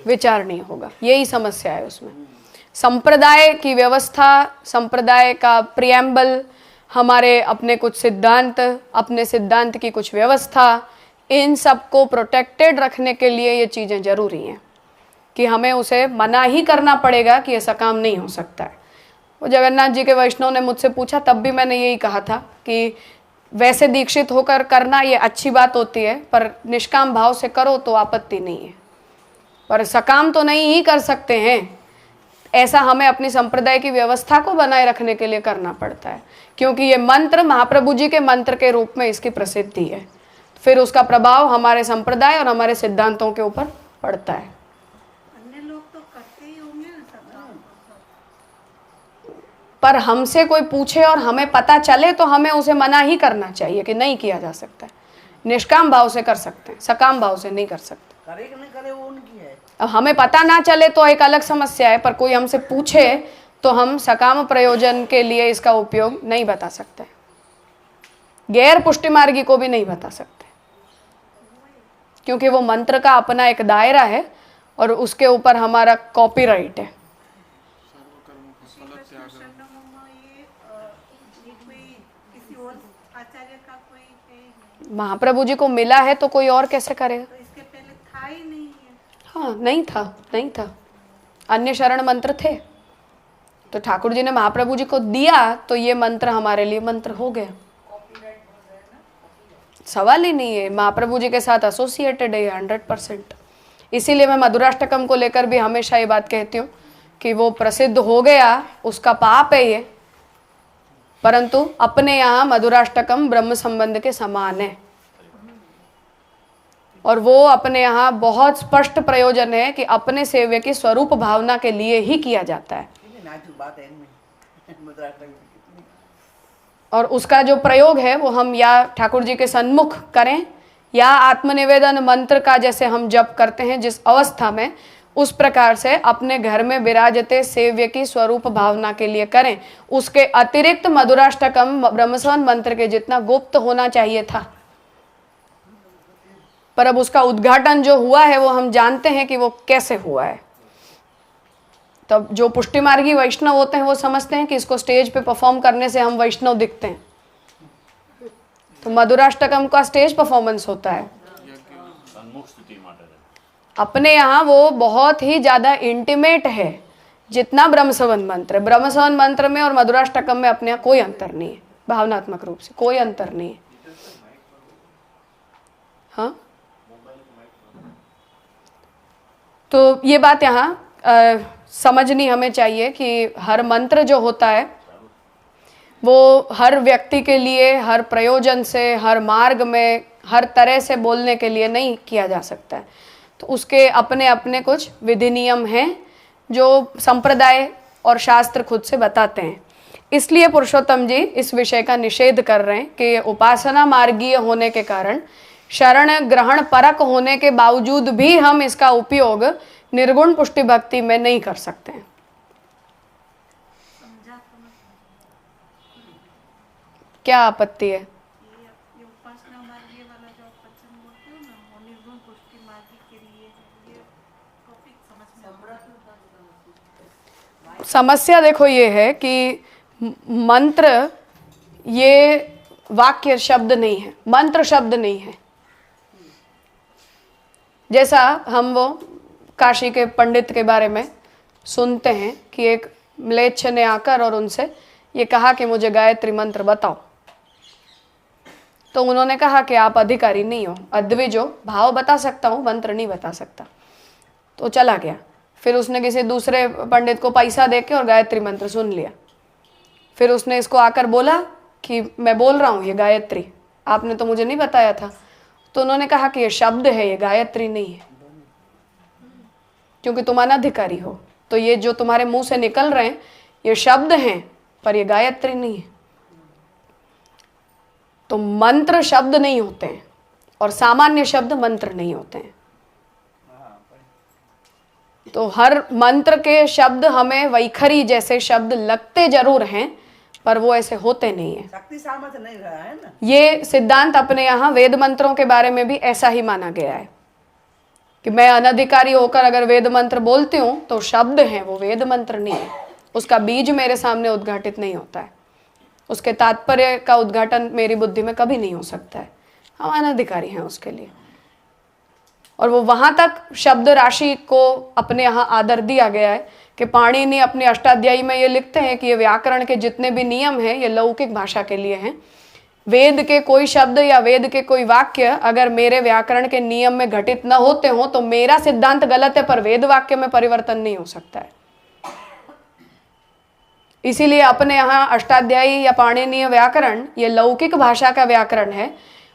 विचार नहीं होगा, यही समस्या है उसमें। संप्रदाय की व्यवस्था, संप्रदाय का प्रियम्बल, हमारे अपने कुछ सिद्धांत, अपने सिद्धांत की कुछ व्यवस्था, इन सबको प्रोटेक्टेड रखने के लिए ये चीज़ें जरूरी हैं कि हमें उसे मना ही करना पड़ेगा कि ऐसा काम नहीं हो सकता है। वो जगन्नाथ जी के वैष्णव ने मुझसे पूछा, तब भी मैंने यही कहा था कि वैसे दीक्षित होकर करना ये अच्छी बात होती है, पर निष्काम भाव से करो तो आपत्ति नहीं है, पर सकाम तो नहीं ही कर सकते हैं। ऐसा हमें अपनी संप्रदाय की व्यवस्था को बनाए रखने के लिए करना पड़ता है, क्योंकि ये मंत्र महाप्रभु जी के मंत्र के रूप में इसकी प्रसिद्धि है। फिर उसका प्रभाव हमारे संप्रदाय और हमारे सिद्धांतों के ऊपर पड़ता है। अन्य लोग तो करते ही होंगे ना सब काम। पर हमसे कोई पूछे और हमें पता चले तो हमें उसे मना ही करना चाहिए कि नहीं किया जा सकता है। निष्काम भाव से कर सकते हैं, सकाम भाव से नहीं कर सकते। करे कि नहीं करे वो उनकी है। अब हमें पता ना चले तो एक अलग समस्या है, पर कोई हमसे पूछे तो हम सकाम प्रयोजन के लिए इसका उपयोग नहीं बता सकते, गैर पुष्टि मार्गी को भी नहीं बता सकते, क्योंकि वो मंत्र का अपना एक दायरा है और उसके ऊपर हमारा कॉपीराइट है। ये कोई किसी और आचार्य का कोई है, महाप्रभु जी को मिला है तो कोई और कैसे करेगा? तो इसके पहले था ही नहीं है। हाँ, नहीं था। अन्य शरण मंत्र थे तो ठाकुर जी ने महाप्रभु जी को दिया तो ये मंत्र हमारे लिए मंत्र हो गया। सवाल ही नहीं है, महाप्रभु जी के साथ एसोसिएटेड है 100%। इसीलिए मैं मधुराष्टकम को लेकर भी हमेशा ये बात कहती हूँ कि वो प्रसिद्ध हो गया उसका पाप है ये, परंतु अपने यहाँ मधुराष्टकम ब्रह्म संबंध के समान है और वो अपने यहाँ बहुत स्पष्ट प्रयोजन है कि अपने सेव्य की स्वरूप भावना के लिए ही किया जाता है। कितनी नाजुक बात है इनमें मधुराष्टकम की, कितनी। और उसका जो प्रयोग है वो हम या ठाकुर जी के सन्मुख करें या आत्मनिवेदन मंत्र का जैसे हम जप करते हैं जिस अवस्था में, उस प्रकार से अपने घर में विराजते सेव्य की स्वरूप भावना के लिए करें। उसके अतिरिक्त मधुराष्टकम ब्रह्मसवन मंत्र के जितना गुप्त होना चाहिए था, पर अब उसका उद्घाटन जो हुआ है वो हम जानते हैं कि वो कैसे हुआ है। तब जो पुष्टि मार्गी वैष्णव होते हैं वो समझते हैं कि इसको स्टेज पे परफॉर्म करने से हम वैष्णव दिखते हैं, तो मधुराष्टकम का स्टेज परफॉर्मेंस होता है। अपने यहाँ वो बहुत ही ज़्यादा इंटीमेट है जितना ब्रह्मसवन मंत्र है। ब्रह्मसवन मंत्र में और मधुराष्टकम में अपने यहाँ कोई अंतर नहीं है, भावनात्मक रूप से कोई अंतर नहीं है। हाँ, तो ये बात यहाँ समझनी हमें चाहिए कि हर मंत्र जो होता है वो हर व्यक्ति के लिए, हर प्रयोजन से, हर मार्ग में, हर तरह से बोलने के लिए नहीं किया जा सकता है। तो उसके अपने अपने कुछ विधि नियम हैं जो संप्रदाय और शास्त्र खुद से बताते हैं। इसलिए पुरुषोत्तम जी इस विषय का निषेध कर रहे हैं कि उपासना मार्गीय होने के कारण, शरण ग्रहण परक होने के बावजूद भी हम इसका उपयोग निर्गुण पुष्टि भक्ति में नहीं कर सकते हैं। क्या आपत्ति है? ये उपासना मार्गी वाला जो आप वचन बोलते हो ना, वो निर्गुण पुष्टि मार्गी के लिए है। ये टॉपिक समझ में समस्या देखो ये है कि मंत्र ये वाक्य शब्द नहीं है, मंत्र शब्द नहीं है। जैसा हम वो काशी के पंडित के बारे में सुनते हैं कि एक म्लेच्छ ने आकर और उनसे ये कहा कि मुझे गायत्री मंत्र बताओ, तो उन्होंने कहा कि आप अधिकारी नहीं हो, अद्विज हो, भाव बता सकता हूँ, मंत्र नहीं बता सकता। तो चला गया। फिर उसने किसी दूसरे पंडित को पैसा दे के और गायत्री मंत्र सुन लिया। फिर उसने इसको आकर बोला कि मैं बोल रहा हूँ ये गायत्री, आपने तो मुझे नहीं बताया था। तो उन्होंने कहा कि ये शब्द है, ये गायत्री नहीं है, क्योंकि तुम अनधिकारी हो, तो ये जो तुम्हारे मुंह से निकल रहे हैं ये शब्द हैं, पर ये गायत्री नहीं है। तो मंत्र शब्द नहीं होते हैं और सामान्य शब्द मंत्र नहीं होते हैं। तो हर मंत्र के शब्द हमें वैखरी जैसे शब्द लगते जरूर हैं, पर वो ऐसे होते नहीं है। शक्ति सामर्थ्य नहीं रहा है ना। ये सिद्धांत अपने यहाँ वेद मंत्रों के बारे में भी ऐसा ही माना गया है कि मैं अनधिकारी होकर अगर वेद मंत्र बोलती हूँ तो शब्द हैं, वो वेद मंत्र नहीं है। उसका बीज मेरे सामने उद्घाटित नहीं होता है, उसके तात्पर्य का उद्घाटन मेरी बुद्धि में कभी नहीं हो सकता है। हम अनधिकारी हैं उसके लिए। और वो वहाँ तक शब्द राशि को अपने यहाँ आदर दिया गया है कि पाणिनि अपने अष्टाध्यायी में ये लिखते हैं कि ये व्याकरण के जितने भी नियम हैं ये लौकिक भाषा के लिए हैं। वेद के कोई शब्द या वेद के कोई वाक्य अगर मेरे व्याकरण के नियम में घटित न होते हों तो मेरा सिद्धांत गलत है, पर वेद वाक्य में परिवर्तन नहीं हो सकता है। इसीलिए अपने यहाँ अष्टाध्यायी या पाणिनीय व्याकरण ये लौकिक भाषा का व्याकरण है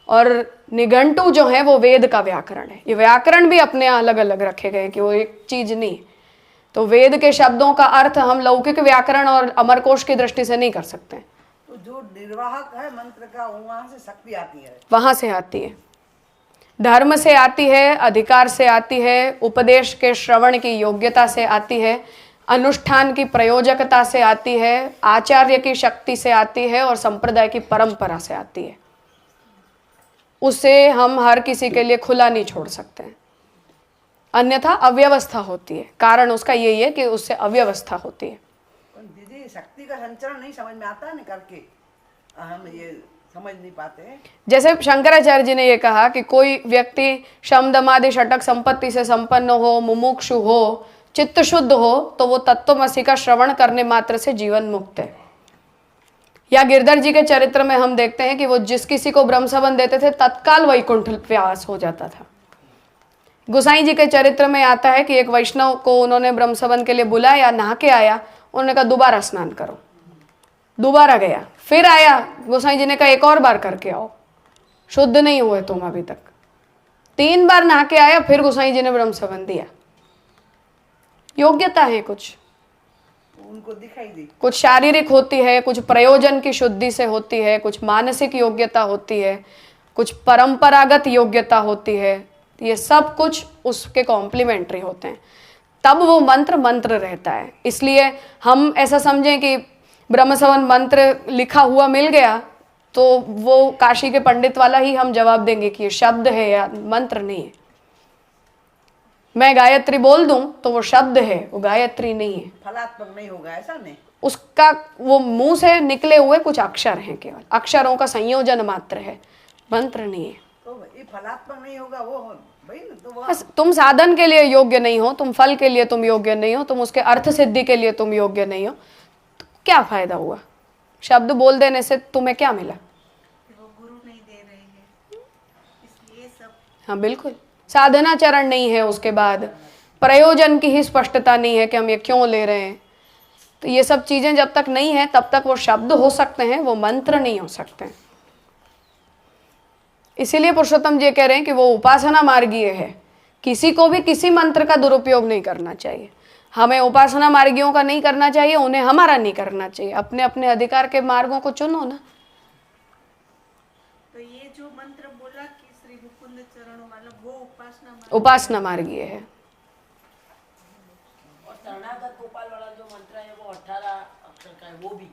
और निघंटु जो है वो वेद का व्याकरण है। ये व्याकरण भी अपने यहाँ अलग अलग रखे गए कि वो एक चीज नहीं। तो वेद के शब्दों का अर्थ हम लौकिक व्याकरण और अमरकोश की दृष्टि से नहीं कर सकते। तो जो निर्वाहक है मंत्र का वहां से शक्ति आती है, वहां से आती है, धर्म से आती है, अधिकार से आती है, उपदेश के श्रवण की योग्यता से आती है, अनुष्ठान की प्रयोजकता से आती है, आचार्य की शक्ति से आती है और संप्रदाय की परंपरा से आती है। उसे हम हर किसी के लिए खुला नहीं छोड़ सकते हैं, अन्यथा अव्यवस्था होती है। कारण उसका यही है कि उससे अव्यवस्था होती है। दीदी शक्ति का संचरण नहीं समझ में आता है ना करके, हम ये समझ नहीं पाते हैं। जैसे शंकराचार्य जी ने ये कहा कि कोई व्यक्ति शम दमादि षटक संपत्ति से संपन्न हो, मुमुक्षु हो, चित्त शुद्ध हो, तो वो तत्वमसि का श्रवण करने मात्र से जीवन मुक्त है। या गिरधर जी के चरित्र में हम देखते हैं कि वो जिस किसी को ब्रह्मसबन देते थे तत्काल वैकुंठ व्यास हो जाता था। गोसाई जी के चरित्र में आता है कि एक वैष्णव को उन्होंने ब्रह्मसबन के लिए बुलाया, नहा के आया, उन्होंने कहा दोबारा स्नान करो, दोबारा गया, फिर आया, गोसाई जी ने कहा एक और बार करके आओ, शुद्ध नहीं हुए तुम अभी तक। 3 बार नहा के आया, फिर गोसाई जी ने ब्रह्मसबन दिया। योग्यता है कुछ उनको दिखाई दी, कुछ शारीरिक होती है, कुछ प्रयोजन की शुद्धि से होती है, कुछ मानसिक योग्यता होती है, कुछ परंपरागत योग्यता होती है। ये सब कुछ उसके कॉम्प्लीमेंट्री होते हैं, तब वो मंत्र मंत्र रहता है। इसलिए हम ऐसा समझें कि ब्रह्मसवन मंत्र लिखा हुआ मिल गया तो वो काशी के पंडित वाला ही हम जवाब देंगे कि ये शब्द है या मंत्र नहीं है। मैं गायत्री बोल दूं तो वो शब्द है, वो गायत्री नहीं है। फलात्मक नहीं होगा ऐसा नहीं, उसका वो मुंह से निकले हुए कुछ अक्षर हैं, केवल अक्षरों का संयोजन मात्र है, मंत्र नहीं है। तो ये फलात्मक नहीं होगा वो भाई ना, तो वो बस तुम साधन के लिए योग्य नहीं हो, तुम फल के लिए तुम योग्य नहीं हो, तुम उसके अर्थ सिद्धि के लिए तुम योग्य नहीं हो, तो क्या फायदा हुआ? शब्द बोल देने से तुम्हें क्या मिला? वो गुरु नहीं दे रहे हैं, इसलिए सब हाँ बिल्कुल, साधना चरण नहीं है, उसके बाद प्रयोजन की ही स्पष्टता नहीं है कि हम ये क्यों ले रहे हैं। तो ये सब चीजें जब तक नहीं है तब तक वो शब्द हो सकते हैं, वो मंत्र नहीं हो सकते। इसीलिए पुरुषोत्तम जी कह रहे हैं कि वो उपासना मार्गीय है, किसी को भी किसी मंत्र का दुरुपयोग नहीं करना चाहिए। हमें उपासना मार्गियों का नहीं करना चाहिए, उन्हें हमारा नहीं करना चाहिए। अपने अपने अधिकार के मार्गों को चुनो ना। तो ये जो मंत्र बोला कि श्री मुकुंद चरणों वाला, वो उपासना मार्गीय है। और शरणागत गोपाल वाला जो मंत्र है वो 18 अक्षर का है वो भी,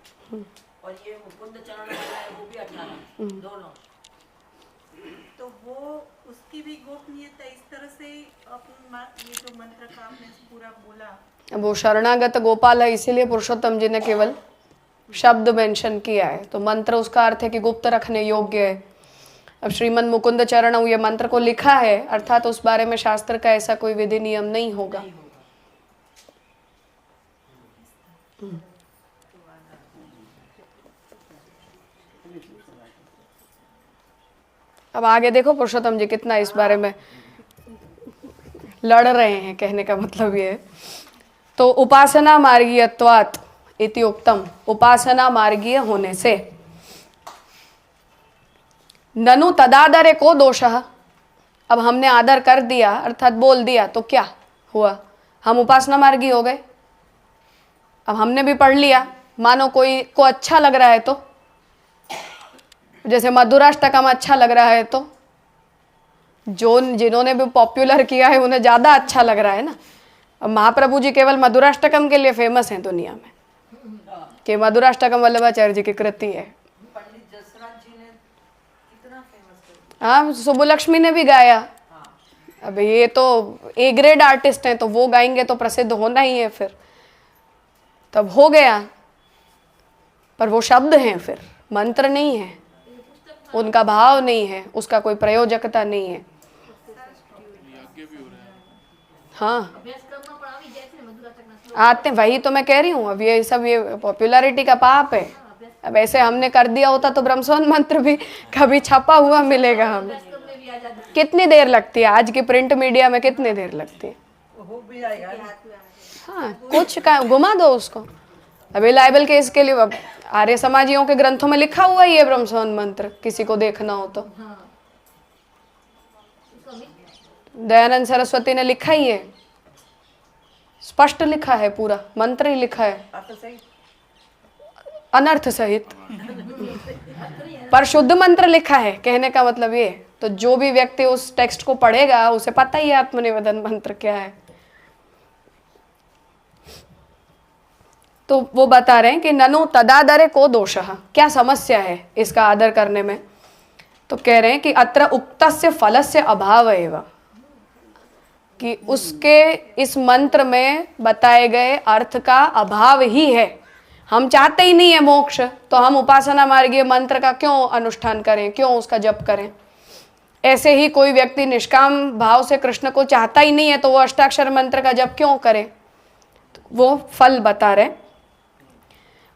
और ये मुकुंद चरण वाला है वो भी 18 दोनों। तो वो उसकी भी गोपनीयता इस तरह से ये जो मंत्र का आपने पूरा बोला, वो शरणागत गोपाल है, इसीलिए पुरुषोत्तम जी ने केवल शब्द मेंशन किया है। तो मंत्र उसका अर्थ है कि गुप्त रखने योग्य है। अब श्रीमन मुकुंद चरण ये मंत्र को लिखा है, अर्थात उस बारे में शास्त्र का ऐसा कोई विधि नियम नहीं होगा। अब आगे देखो पुरुषोत्तम जी कितना इस बारे में लड़ रहे हैं, कहने का मतलब ये है। तो उपासना मार्गीयत्वात् इति उक्तम, उपासना मार्गीय होने से। ननु तदादरे को दोषः, अब हमने आदर कर दिया अर्थात बोल दिया तो क्या हुआ, हम उपासना मार्गी हो गए। अब हमने भी पढ़ लिया, मानो कोई को अच्छा लग रहा है तो, जैसे मधुराष्टकम अच्छा लग रहा है तो जिन्होंने भी पॉपुलर किया है उन्हें ज़्यादा अच्छा लग रहा है ना। अब महाप्रभु जी केवल मधुराष्टकम के लिए फेमस हैं दुनिया में, कि मधुराष्टकम वल्लभाचार्य जी की कृति है। पंडित जसराज जी ने कितना फेमस कर दिया। हाँ, सुब्बुलक्ष्मी ने भी गाया। अब ये तो ए ग्रेड आर्टिस्ट हैं तो वो गाएंगे तो प्रसिद्ध होना ही है, फिर तब हो गया। पर वो शब्द हैं, फिर मंत्र नहीं है, उनका भाव नहीं है, उसका कोई प्रयोजकता नहीं है। हाँ अभ्यास करना पड़ा भी जैसे मधुरा तक आते, वही तो मैं कह रही हूँ। अब ये सब ये पॉपुलैरिटी का पाप है। अब ऐसे हमने कर दिया होता तो ब्रह्मसोन मंत्र भी कभी छपा हुआ मिलेगा हमें। करने भी आ जाता कितनी देर लगती है आज की प्रिंट मीडिया में, कितनी देर लगती है? हो भी जाएगा ना। हाँ, कुछ का घुमा दो उसको। अभी लाइबल केस के लिए अब आर्य समाजियों के ग्रंथों में लिखा हुआ ही है ब्रह्मसोन मंत्र, किसी को देखना हो तो। दयानंद सरस्वती ने लिखा ही है, स्पष्ट लिखा है, पूरा मंत्र ही लिखा है, तो सही। अनर्थ सहित, पर शुद्ध मंत्र लिखा है। कहने का मतलब ये, तो जो भी व्यक्ति उस टेक्स्ट को पढ़ेगा उसे पता ही है आत्मनिवेदन मंत्र क्या है। तो वो बता रहे हैं कि ननु तदादरे को दोषः, क्या समस्या है इसका आदर करने में। तो कह रहे हैं कि अत्र उक्तस्य फलस्य अभाव एव, कि उसके इस मंत्र में बताए गए अर्थ का अभाव ही है। हम चाहते ही नहीं है मोक्ष, तो हम उपासना मार्गीय मंत्र का क्यों अनुष्ठान करें, क्यों उसका जप करें। ऐसे ही कोई व्यक्ति निष्काम भाव से कृष्ण को चाहता ही नहीं है तो वो अष्टाक्षर मंत्र का जप क्यों करे। तो वो फल बता रहे।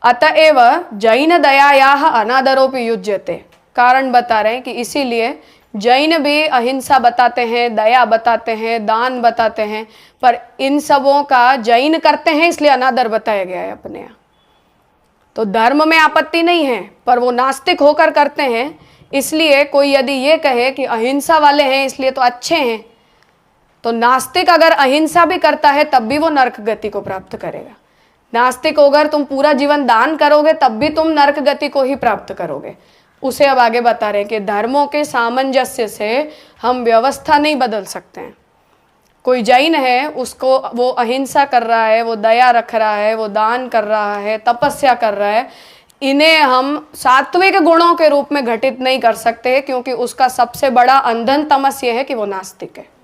अतएव जैन दयायाः अनादरोपि युज्यते, कारण बता रहे हैं कि इसीलिए जैन भी अहिंसा बताते हैं, दया बताते हैं, दान बताते हैं, पर इन सबों का जैन करते हैं इसलिए अनादर बताया गया है अपने यहाँ। तो धर्म में आपत्ति नहीं है, पर वो नास्तिक होकर करते हैं, इसलिए कोई यदि ये कहे कि अहिंसा वाले हैं इसलिए तो अच्छे हैं, तो नास्तिक अगर अहिंसा भी करता है तब भी वो नरक गति को प्राप्त करेगा। नास्तिक अगर तुम पूरा जीवन दान करोगे तब भी तुम नरक गति को ही प्राप्त करोगे। उसे अब आगे बता रहे हैं कि धर्मों के सामंजस्य से हम व्यवस्था नहीं बदल सकते हैं। कोई जैन है, उसको वो अहिंसा कर रहा है, वो दया रख रहा है, वो दान कर रहा है, तपस्या कर रहा है, इन्हें हम सात्विक गुणों के रूप में घटित नहीं कर सकते, क्योंकि उसका सबसे बड़ा अंधन तमस ये है कि वो नास्तिक है।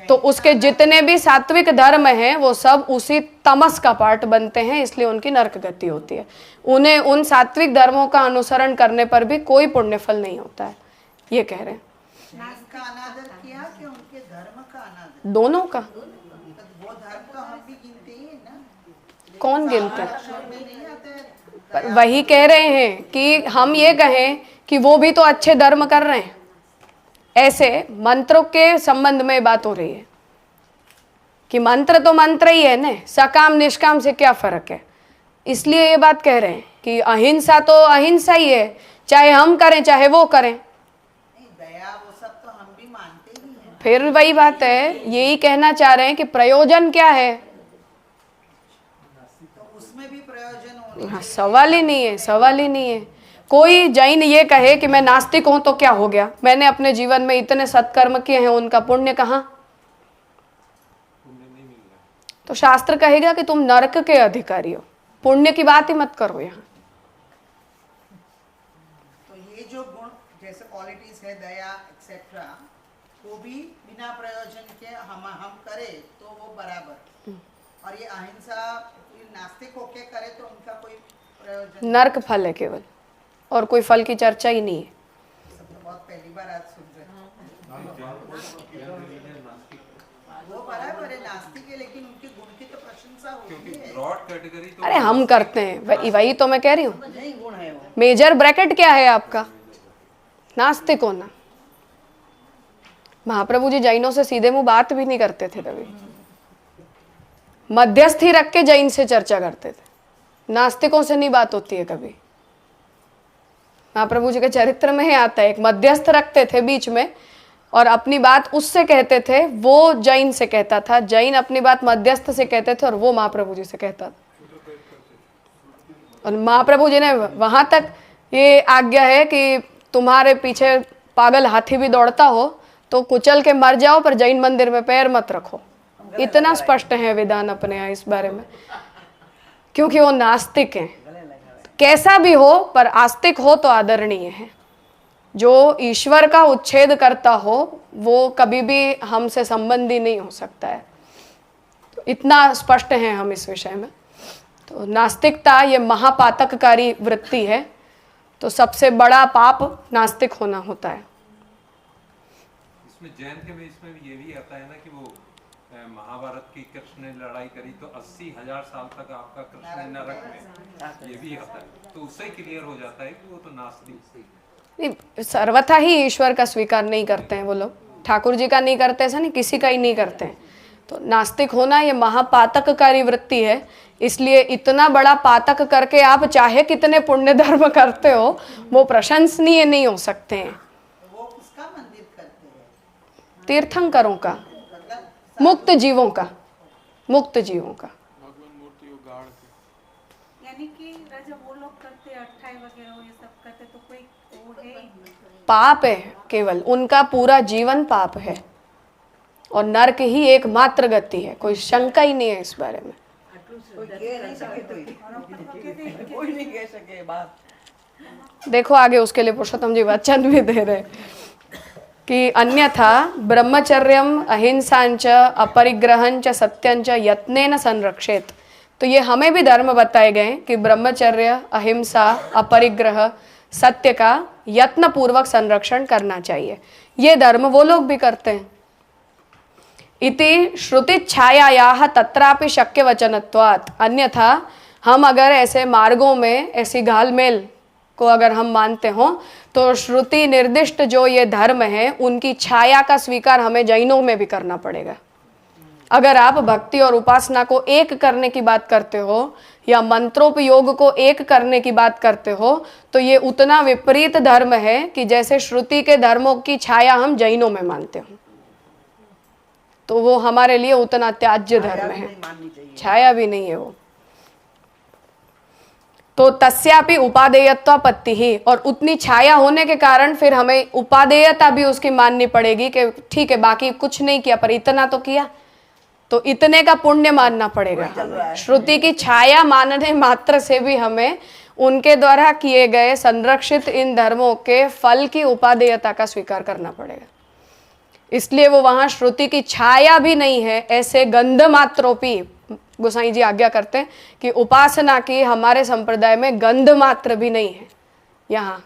तो उसके जितने भी सात्विक धर्म हैं वो सब उसी तमस का पार्ट बनते हैं, इसलिए उनकी नरक गति होती है। उन्हें उन सात्विक धर्मों का अनुसरण करने पर भी कोई पुण्य फल नहीं होता है, ये कह रहे हैं। का अनादर किया कि उनके धर्म का अनादर? दोनों का। तो वो धर्म तो हम भी गिनते ही है ना। कौन गिनते हैं? अक्षर में नहीं आते हैं। पर वही कह रहे हैं कि हम ये कहें कि वो भी तो अच्छे धर्म कर रहे हैं। ऐसे मंत्रों के संबंध में बात हो रही है कि मंत्र तो मंत्र ही है ना, सकाम निष्काम से क्या फर्क है। इसलिए ये बात कह रहे हैं कि अहिंसा तो अहिंसा ही है, चाहे हम करें चाहे वो करें। नहीं, दया वो सब तो हम भी मानते ही हैं। फिर वही बात है, यही कहना चाह रहे हैं कि प्रयोजन क्या है। तो उसमें भी प्रयोजन होने हाँ, सवाल ही नहीं है, सवाल ही नहीं है। कोई जैन ये कहे कि मैं नास्तिक हूं तो क्या हो गया, मैंने अपने जीवन में इतने सत्कर्म किए हैं, उनका पुण्य कहाँ? तो शास्त्र कहेगा कि तुम नरक के अधिकारी हो, पुण्य की बात ही मत करो यहाँ। तो ये जो गुण जैसे क्वालिटीज है दया एक्सेट्रा, वो भी बिना प्रयोजन के हम करें तो वो बराबर। और ये अहिंसा नास्तिक होके करे तो उनका कोई प्रयोजन, नरक फल है केवल, और कोई फल की चर्चा ही नहीं है। सब तो बहुत पहली बार आज सुन रहे हैं। वो बराबर है, नास्तिक है, लेकिन उनके गुण की तो प्रशंसा होती है। ब्रॉड कैटेगरी तो अरे हम करते हैं, वही तो मैं कह रही हूँ। नहीं गुण है वो। मेजर ब्रैकेट क्या है आपका? नास्तिक होना। महाप्रभु जी जैनों से सीधे मुंह बात भी नहीं करते थे कभी, मध्यस्थी रख के जैन से चर्चा करते थे, नास्तिकों से नहीं बात होती है कभी। महाप्रभु जी के चरित्र में ही आता है, एक मध्यस्थ रखते थे बीच में और अपनी बात उससे कहते थे, वो जैन से कहता था, जैन अपनी बात मध्यस्थ से कहते थे और वो महाप्रभु जी से कहता था। और महाप्रभु जी ने वहां तक ये आज्ञा है कि तुम्हारे पीछे पागल हाथी भी दौड़ता हो तो कुचल के मर जाओ, पर जैन मंदिर में पैर मत रखो। इतना स्पष्ट है विधान अपने यहाँ इस बारे में, क्योंकि वो नास्तिक हैं। कैसा भी हो पर आस्तिक हो तो आदरणीय है। जो ईश्वर का उच्छेद करता हो वो कभी भी हमसे संबंधी नहीं हो सकता है। तो इतना स्पष्ट है हम इस विषय में। तो नास्तिकता ये महापातककारी वृत्ति है। तो सबसे बड़ा पाप नास्तिक होना होता है। इसमें जैन के में इसमें ये भी आता है ना कि वो महाभारत की कृष्ण ने लड़ाई करी तो 80,000 साल तक आपका कृष्ण नरक में, ये भी आता है। तो उससे क्लियर हो जाता है कि वो तो नास्तिक नहीं, सर्वथा ही ईश्वर का स्वीकार नहीं करते हैं वो लोग। ठाकुर जी का नहीं करते, ऐसा नहीं, किसी का ही नहीं करते हैं। तो नास्तिक होना ये महापातककारी वृत्ति है। इसलिए इतना बड़ा पातक करके आप चाहे कितने पुण्य धर्म करते हो वो प्रशंसनीय नहीं हो सकते हैं। वो किसका मंदिर करते हैं? तीर्थंकरों का, मुक्त जीवों का, मुक्त जीवों का। यानी कि राजा वो लोग करते अट्ठाई वगैरह ये सब करते तो कोई वो है ही नहीं। पाप है, केवल उनका पूरा जीवन पाप है और नरक ही एकमात्र गति है, कोई शंका ही नहीं है इस बारे में। कोई नहीं कह सके बात। देखो आगे उसके लिए पुरुषोत्तम जी वचन भी दे रहे कि अन्यथा ब्रह्मचर्यम अहिंसांच अपरिग्रहंच सत्यंच यत्नेन संरक्षेत। तो ये हमें भी धर्म बताए गए कि ब्रह्मचर्य, अहिंसा, अपरिग्रह, सत्य का यत्न पूर्वक संरक्षण करना चाहिए। ये धर्म वो लोग भी करते हैं। इति श्रुति छायायाः तत्रापि शक्य वचनत्वात्। अन्यथा हम अगर ऐसे मार्गों में ऐसी घालमेल को अगर हम मानते हो तो श्रुति निर्दिष्ट जो ये धर्म है उनकी छाया का स्वीकार हमें जैनों में भी करना पड़ेगा। अगर आप भक्ति और उपासना को एक करने की बात करते हो या मंत्रोपयोग को एक करने की बात करते हो तो ये उतना विपरीत धर्म है कि जैसे श्रुति के धर्मों की छाया हम जैनों में मानते हो, तो वो हमारे लिए उतना त्याज्य धर्म है, छाया भी नहीं है वो। तो तस्यापि उपादेयत्वापत्ति ही, और उतनी छाया होने के कारण फिर हमें उपादेयता भी उसकी माननी पड़ेगी कि ठीक है बाकी कुछ नहीं किया पर इतना तो किया, तो इतने का पुण्य मानना पड़ेगा। श्रुति की छाया मानने मात्र से भी हमें उनके द्वारा किए गए संरक्षित इन धर्मों के फल की उपादेयता का स्वीकार करना पड़ेगा। इसलिए वो वहां श्रुति की छाया भी नहीं है, ऐसे गंध मात्रोपी गोसाई जी आज्ञा करते हैं कि उपासना की हमारे संप्रदाय में गंध मात्र भी नहीं है। यहाँ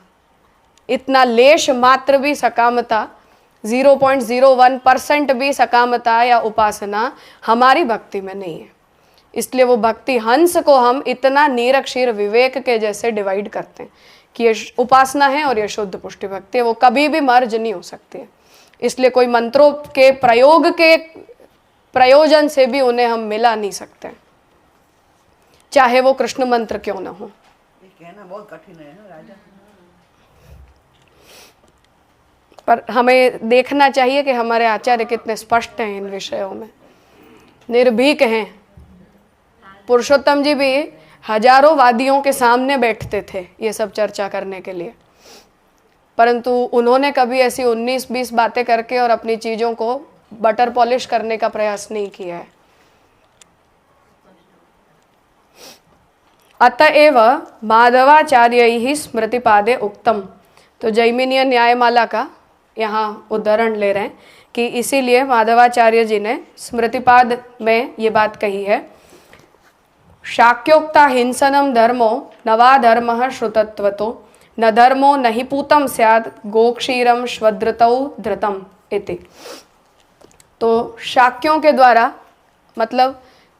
इतना लेश मात्र भी सकामता, 0.01% भी सकामता या उपासना हमारी भक्ति में नहीं है। इसलिए वो भक्ति हंस को हम इतना नीरक्षीर विवेक के जैसे डिवाइड करते हैं कि ये उपासना है और ये शुद्ध पुष्टि भक्ति है, वो कभी भी मर्ज नहीं हो सकती है। इसलिए कोई मंत्रों के प्रयोग के प्रयोजन से भी उन्हें हम मिला नहीं सकते, चाहे वो कृष्ण मंत्र क्यों ना हो। ये कहना बहुत कठिन है ना राजा। पर हमें देखना चाहिए कि हमारे आचार्य कितने स्पष्ट हैं इन विषयों में, निर्भीक हैं। पुरुषोत्तम जी भी हजारों वादियों के सामने बैठते थे ये सब चर्चा करने के लिए, परंतु उन्होंने कभी ऐसी 19-20 बातें करके और अपनी चीज़ों को बटर पॉलिश करने का प्रयास नहीं किया है। अतएव माधवाचार्य स्मृतिपादे उक्तम। तो जैमिनीय न्यायमाला का यहाँ उदाहरण ले रहे हैं कि इसीलिए माधवाचार्य जी ने स्मृतिपाद में ये बात कही है, शाक्योक्ता हिंसनम धर्मो नवा धर्म श्रुतत्वतो न धर्मो न हि पूतम स्याद गोक्षीरम श्वद्रतौ धृतम इति। तो शाक्यों के द्वारा मतलब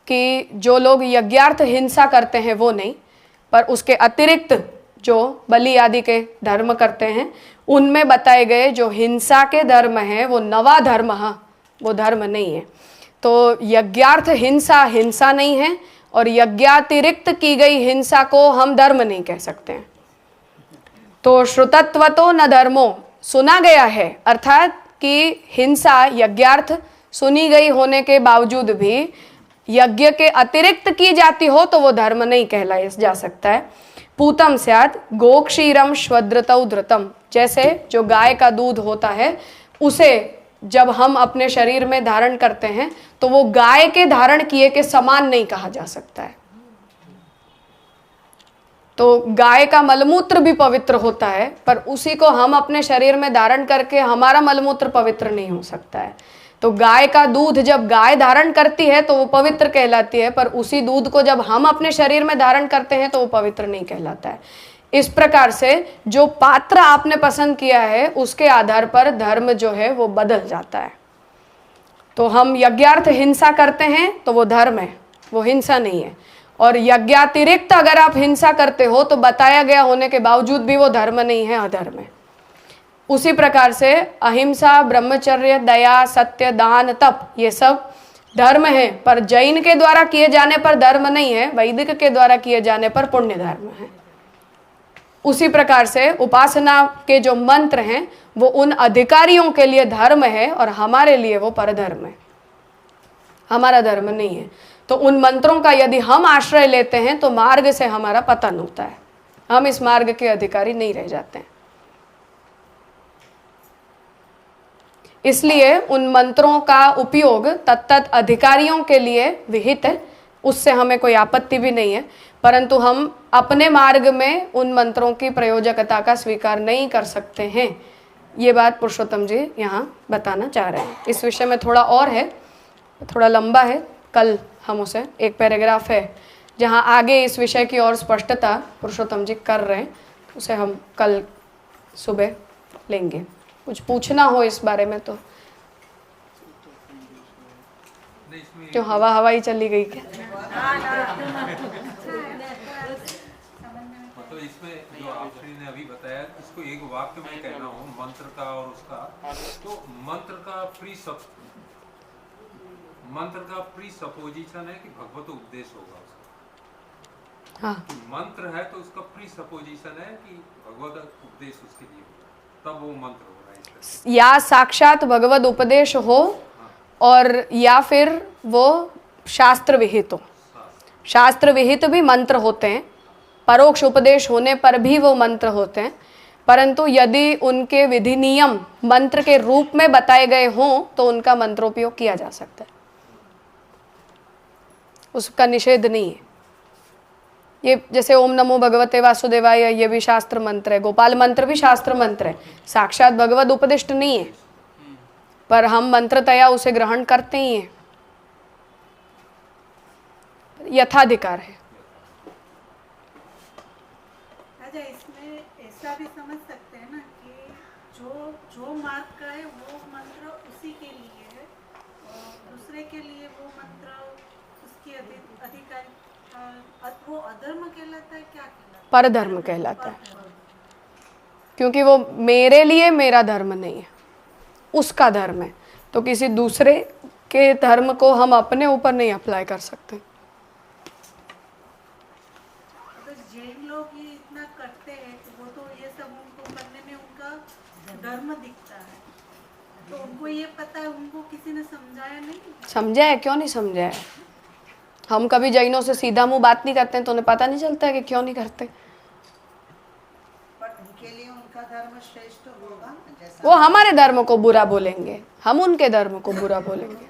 कि जो लोग यज्ञार्थ हिंसा करते हैं वो नहीं, पर उसके अतिरिक्त जो बलि आदि के धर्म करते हैं, उनमें बताए गए जो हिंसा के धर्म हैं वो नवा धर्म, वो धर्म नहीं है। तो यज्ञार्थ हिंसा हिंसा नहीं है, और यज्ञातिरिक्त की गई हिंसा को हम धर्म नहीं कह सकते हैं। तो श्रुतत्व तो न धर्मो, सुना गया है, अर्थात कि हिंसा यज्ञार्थ सुनी गई होने के बावजूद भी यज्ञ के अतिरिक्त की जाती हो तो वो धर्म नहीं कहलाया जा सकता है। पूतम स्यात् गोक्षीरम श्वद्रतौ धृतम, जैसे जो गाय का दूध होता है उसे जब हम अपने शरीर में धारण करते हैं तो वो गाय के धारण किए के समान नहीं कहा जा सकता है। तो गाय का मलमूत्र भी पवित्र होता है, पर उसी को हम अपने शरीर में धारण करके हमारा मलमूत्र पवित्र नहीं हो सकता है। तो गाय का दूध जब गाय धारण करती है तो वो पवित्र कहलाती है, पर उसी दूध को जब हम अपने शरीर में धारण करते हैं तो वो पवित्र नहीं कहलाता है। इस प्रकार से जो पात्र आपने पसंद किया है उसके आधार पर धर्म जो है वो बदल जाता है। तो हम यज्ञार्थ हिंसा करते हैं तो वो धर्म है, वो हिंसा नहीं है। और यज्ञातिरिक्त अगर आप हिंसा करते हो तो बताया गया होने के बावजूद भी वो धर्म नहीं है, अधर्म है। उसी प्रकार से अहिंसा, ब्रह्मचर्य, दया, सत्य, दान, तप, ये सब धर्म है, पर जैन के द्वारा किए जाने पर धर्म नहीं है, वैदिक के द्वारा किए जाने पर पुण्य धर्म है। उसी प्रकार से उपासना के जो मंत्र हैं वो उन अधिकारियों के लिए धर्म है और हमारे लिए वो परधर्म है, हमारा धर्म नहीं है। तो उन मंत्रों का यदि हम आश्रय लेते हैं तो मार्ग से हमारा पतन होता है, हम इस मार्ग के अधिकारी नहीं रह जाते हैं। इसलिए उन मंत्रों का उपयोग तत्त अधिकारियों के लिए विहित है, उससे हमें कोई आपत्ति भी नहीं है, परंतु हम अपने मार्ग में उन मंत्रों की प्रयोजकता का स्वीकार नहीं कर सकते हैं। ये बात पुरुषोत्तम जी यहाँ बताना चाह रहे हैं। इस विषय में थोड़ा और है, थोड़ा लंबा है, कल हम उसे, एक पैराग्राफ है जहाँ आगे इस विषय की और स्पष्टता पुरुषोत्तम जी कर रहे हैं, उसे हम कल सुबह लेंगे। कुछ पूछना हो इस बारे में तो, जो हवा ही चली गई क्या? मतलब इसमें जो आपने ने अभी बताया, इसको एक वाक्य में कहना हो मंत्र का और उसका, तो मंत्र का प्री सपोजिशन है कि भगवत उपदेश होगा उसका। हाँ, मंत्र है तो उसका प्री सपोजिशन है कि भगवत उपदेश उसके लिए होगा, तब वो मंत्र हो रहा है। या साक्षात भगवद उपदेश हो और या फिर वो शास्त्र विहित हो। शास्त्र विहित भी मंत्र होते हैं, परोक्ष उपदेश होने पर भी वो मंत्र होते हैं, परंतु यदि उनके विधि नियम मंत्र के रूप में बताए गए हों तो उनका मंत्रोपयोग किया जा सकता है, उसका निषेध नहीं है। ये जैसे ओम नमो भगवते वासुदेवाय, ये भी शास्त्र मंत्र है, गोपाल मंत्र भी शास्त्र मंत्र है, साक्षात भगवद उपदिष्ट नहीं है, पर हम मंत्रतया उसे ग्रहण करते ही हैं, यथाधिकार है। राजा, इसमें ऐसा भी समझ सकते हैं ना कि जो मार्ग का है वो मंत्र उसी के लिए है और दूसरे के लिए वो मंत्र उसकी अधिकारी, वो अधर्म कहलाता है, क्या कहलाता है? परधर्म कहलाता है, क्योंकि वो मेरे लिए मेरा धर्म नहीं है, उसका धर्म है। तो किसी दूसरे के धर्म को हम अपने ऊपर नहीं अप्लाई कर सकते। तो जैन लोग ये इतना करते हैं तो वो तो ये सब उनको करने में उनका धर्म दिखता है, तो उनको ये पता है, उनको किसी ने समझाया नहीं। समझा है, क्यों नहीं समझा है? हम कभी जैनों से सीधा मुंह बात नहीं करते हैं तो उन्हें पता नहीं चलता है कि क्यों नहीं करते। पर उनके लिए उनका धर्म श्रेष्ठ होगा, जैसा वो हमारे धर्म को बुरा बोलेंगे, हम उनके धर्म को बुरा बोलेंगे।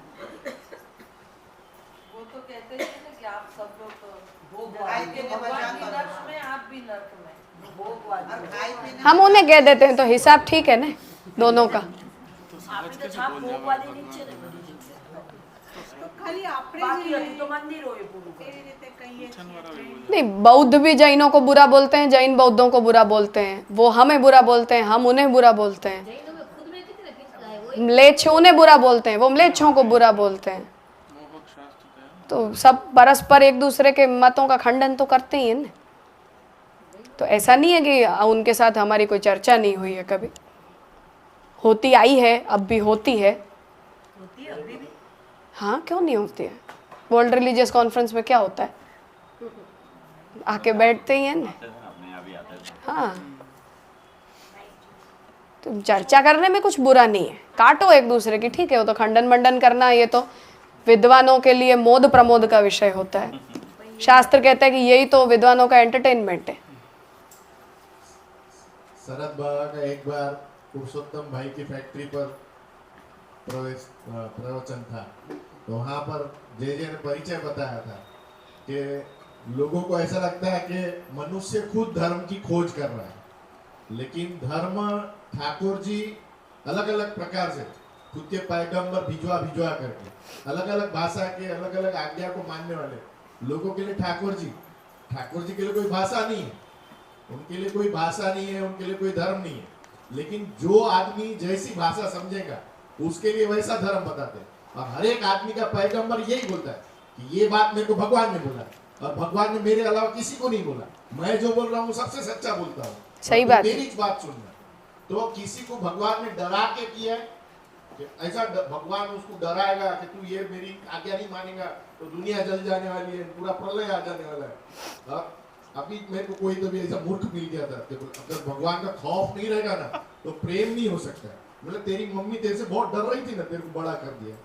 वो तो कहते हैं ना कि आप सब लोग खाए पीने भगवान में भी नर्क में, आप भी नर्क में, भोगवादी और खाए पीने हम उन्हें कह देते हैं तो हिसाब ठीक है ना दोनों का। आप तो छाप भोगवादी नीचे नहीं बनी जिनसे, तो खाली આપણે बाकी જે हजू तो मंदिर हो ये पूरू એ રીતે કહીએ છીએ नहीं, बौद्ध भी जैनों को बुरा बोलते हैं, जैन बौद्धों को बुरा बोलते हैं, वो हमें बुरा बोलते हैं, हम उन्हें बुरा बोलते हैं। जैनों में खुद में कितने किसका है वो म्लेच्छ उन्हें बुरा बोलते हैं, वो म्लेच्छों को बुरा बोलते हैं। तो सब परस्पर एक दूसरे के मतों का खंडन तो करते ही हैं ना। तो ऐसा नहीं है कि उनके साथ हमारी कोई चर्चा नहीं हुई है कभी, होती आई है, अब भी होती है। होती है अभी भी। हाँ, क्यों नहीं होती है? वर्ल्ड रिलीजियस कॉन्फ्रेंस में क्या होता है, आके बैठते ही हैं ना। हाँ, तो चर्चा करने में कुछ बुरा नहीं है, काटो एक दूसरे की, ठीक है, वो तो खंडन मंडन करना, ये तो विद्वानों के लिए मोद प्रमोद का विषय होता है। शास्त्र कहता है कि यही तो विद्वानों का एंटरटेनमेंट है। शरद बाबा का एक बार पुरुषोत्तम भाई की फैक्ट्री पर प्रवचन था, तो वहाँ पर जे ने परिचय बताया था कि लोगों को ऐसा लगता है कि मनुष्य खुद धर्म की खोज कर रहा है, लेकिन धर्म ठाकुर जी अलग अलग प्रकार से खुद के पैगंबर भिजवा करके अलग अलग भाषा के अलग अलग आज्ञा को मानने वाले लोगों के लिए ठाकुर जी के लिए कोई भाषा नहीं है, उनके लिए कोई भाषा नहीं है, उनके लिए कोई धर्म नहीं है, लेकिन जो आदमी जैसी भाषा समझेगा उसके लिए वैसा धर्म बताते हैं। और हर एक आदमी का पैगंबर यही बोलता है कि ये बात मेरे को भगवान ने बोला और भगवान ने मेरे अलावा किसी को नहीं बोला, मैं जो बोल रहा हूँ सबसे सच्चा बोलता हूँ, सही बात, मेरी बात सुनना। तो किसी को भगवान ने डरा के किया है, ऐसा भगवान उसको डराएगा कि तू ये मेरी आज्ञा नहीं मानेगा तो दुनिया जल जाने वाली है, पूरा प्रलय आ जाने वाला है। अभी मेरे को कोई तो भी ऐसा मूर्ख मिल गया था, अगर भगवान का खौफ नहीं रहेगा ना तो प्रेम नहीं हो सकता। मतलब तेरी मम्मी तेरे से बहुत डर रही थी ना, तेरे को बड़ा कर दिया,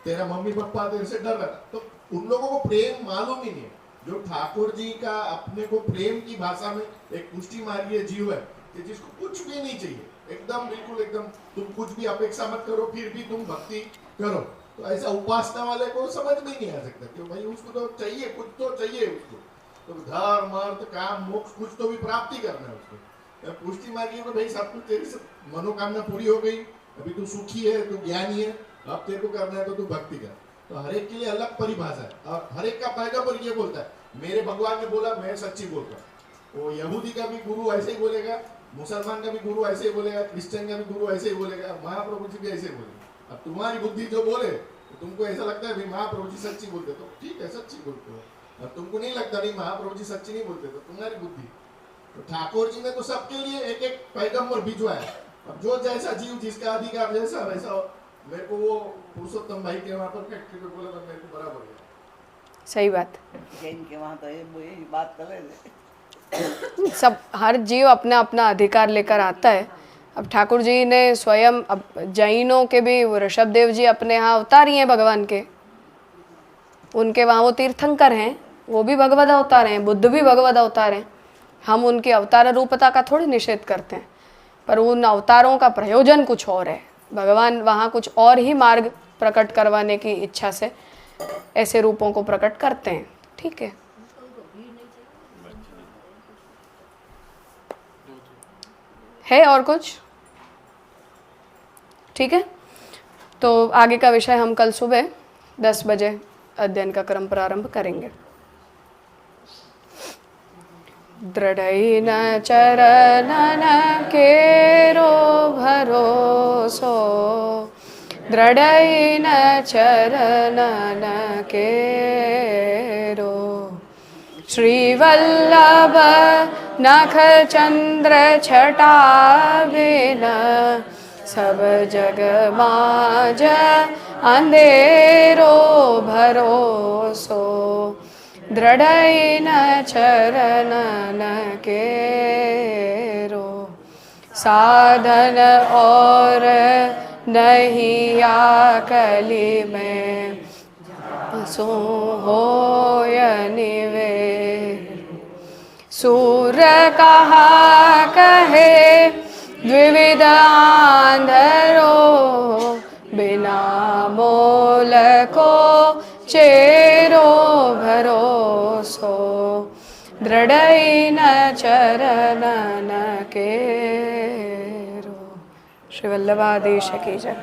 तेरा मम्मी पापा तेरे से डर रहा, तो उन लोगों को प्रेम मालूम ही नहीं है। जो ठाकुर जी का अपने को प्रेम की भाषा में एक पुष्टि मार्गीय जीव है कि जिसको कुछ भी नहीं चाहिए, एकदम बिल्कुल एकदम तुम कुछ भी अपेक्षा मत करो फिर भी तुम भक्ति करो, तो ऐसा उपासना वाले को समझ में नहीं आ सकता कि भाई उसको तो चाहिए, कुछ तो चाहिए उसको, तो धर्म अर्थ काम मोक्ष कुछ तो भी प्राप्ति करना है उसको। पुष्टि मार्गी में भाई सब कुछ तेरी मनोकामना पूरी हो गई, अभी तू सुखी है, तू ज्ञानी है, अब तेरे को करना है तो तू भक्ति कर। तो हर एक के लिए अलग परिभाषा है और हर एक का पैगंबर ये बोलता है मेरे भगवान ने बोला, मैं सच्ची बोलता हूँ। वो यहूदी का भी गुरु ऐसे ही बोलेगा, मुसलमान का भी गुरु ऐसे ही बोलेगा, क्रिश्चियन का भी गुरु ऐसे ही बोलेगा, महाप्रभु जी भी ऐसे ही बोलेगा। अब तुम्हारी बुद्धि जो बोले तो तुमको ऐसा लगता है भाई महाप्रभु जी सच्ची बोलते, तो ठीक है सच्ची बोलते हो, अब तुमको नहीं लगता नहीं महाप्रभु जी सच्ची नहीं बोलते, तो तुम्हारी बुद्धि। तो ठाकुर जी ने तो सबके लिए एक एक पैगंबर भिजवाया, अब जो जैसा जीव जिसका अधिकार जैसा वैसा। मेरे को वो पुरुषोत्तम भाई के वहाँ पर फैक्ट्री पे बोला तो मेरे को बराबर है। सही बात, जैन के वहाँ तो यही बात कर रहे थे। सब हर जीव अपना अपना अधिकार लेकर आता है। अब ठाकुर जी ने स्वयं, अब जैनों के भी ऋषभ देव जी अपने यहाँ अवतार ही हैं भगवान के, उनके वहाँ वो तीर्थंकर हैं, वो भी भगवद अवतार हैं, बुद्ध भी भगवद अवतार हैं। हम उनकी अवतार रूपता का थोड़ी निषेध करते हैं, पर उन अवतारों का प्रयोजन कुछ और है। भगवान वहाँ कुछ और ही मार्ग प्रकट करवाने की इच्छा से ऐसे रूपों को प्रकट करते हैं, ठीक है और कुछ? ठीक है, तो आगे का विषय हम कल सुबह 10 बजे अध्ययन का क्रम प्रारंभ करेंगे। दृढ़ैन चरणन केरो भरोसो, दृढ़ैन चरणन केरो, श्रीवल्लभ नख चंद्र छटा बिन, सब जग माज अंधेरो भरोसो, दृढ़ैन चरणन केरो, साधन और नहीं आकली में, सो होय निवेर, सूर कहा कहे द्विविध आंधरो, बिना मोल को चेरो भरोसो, दृढ़ैन चरणन केरो। श्री वल्लभाधीश की जय।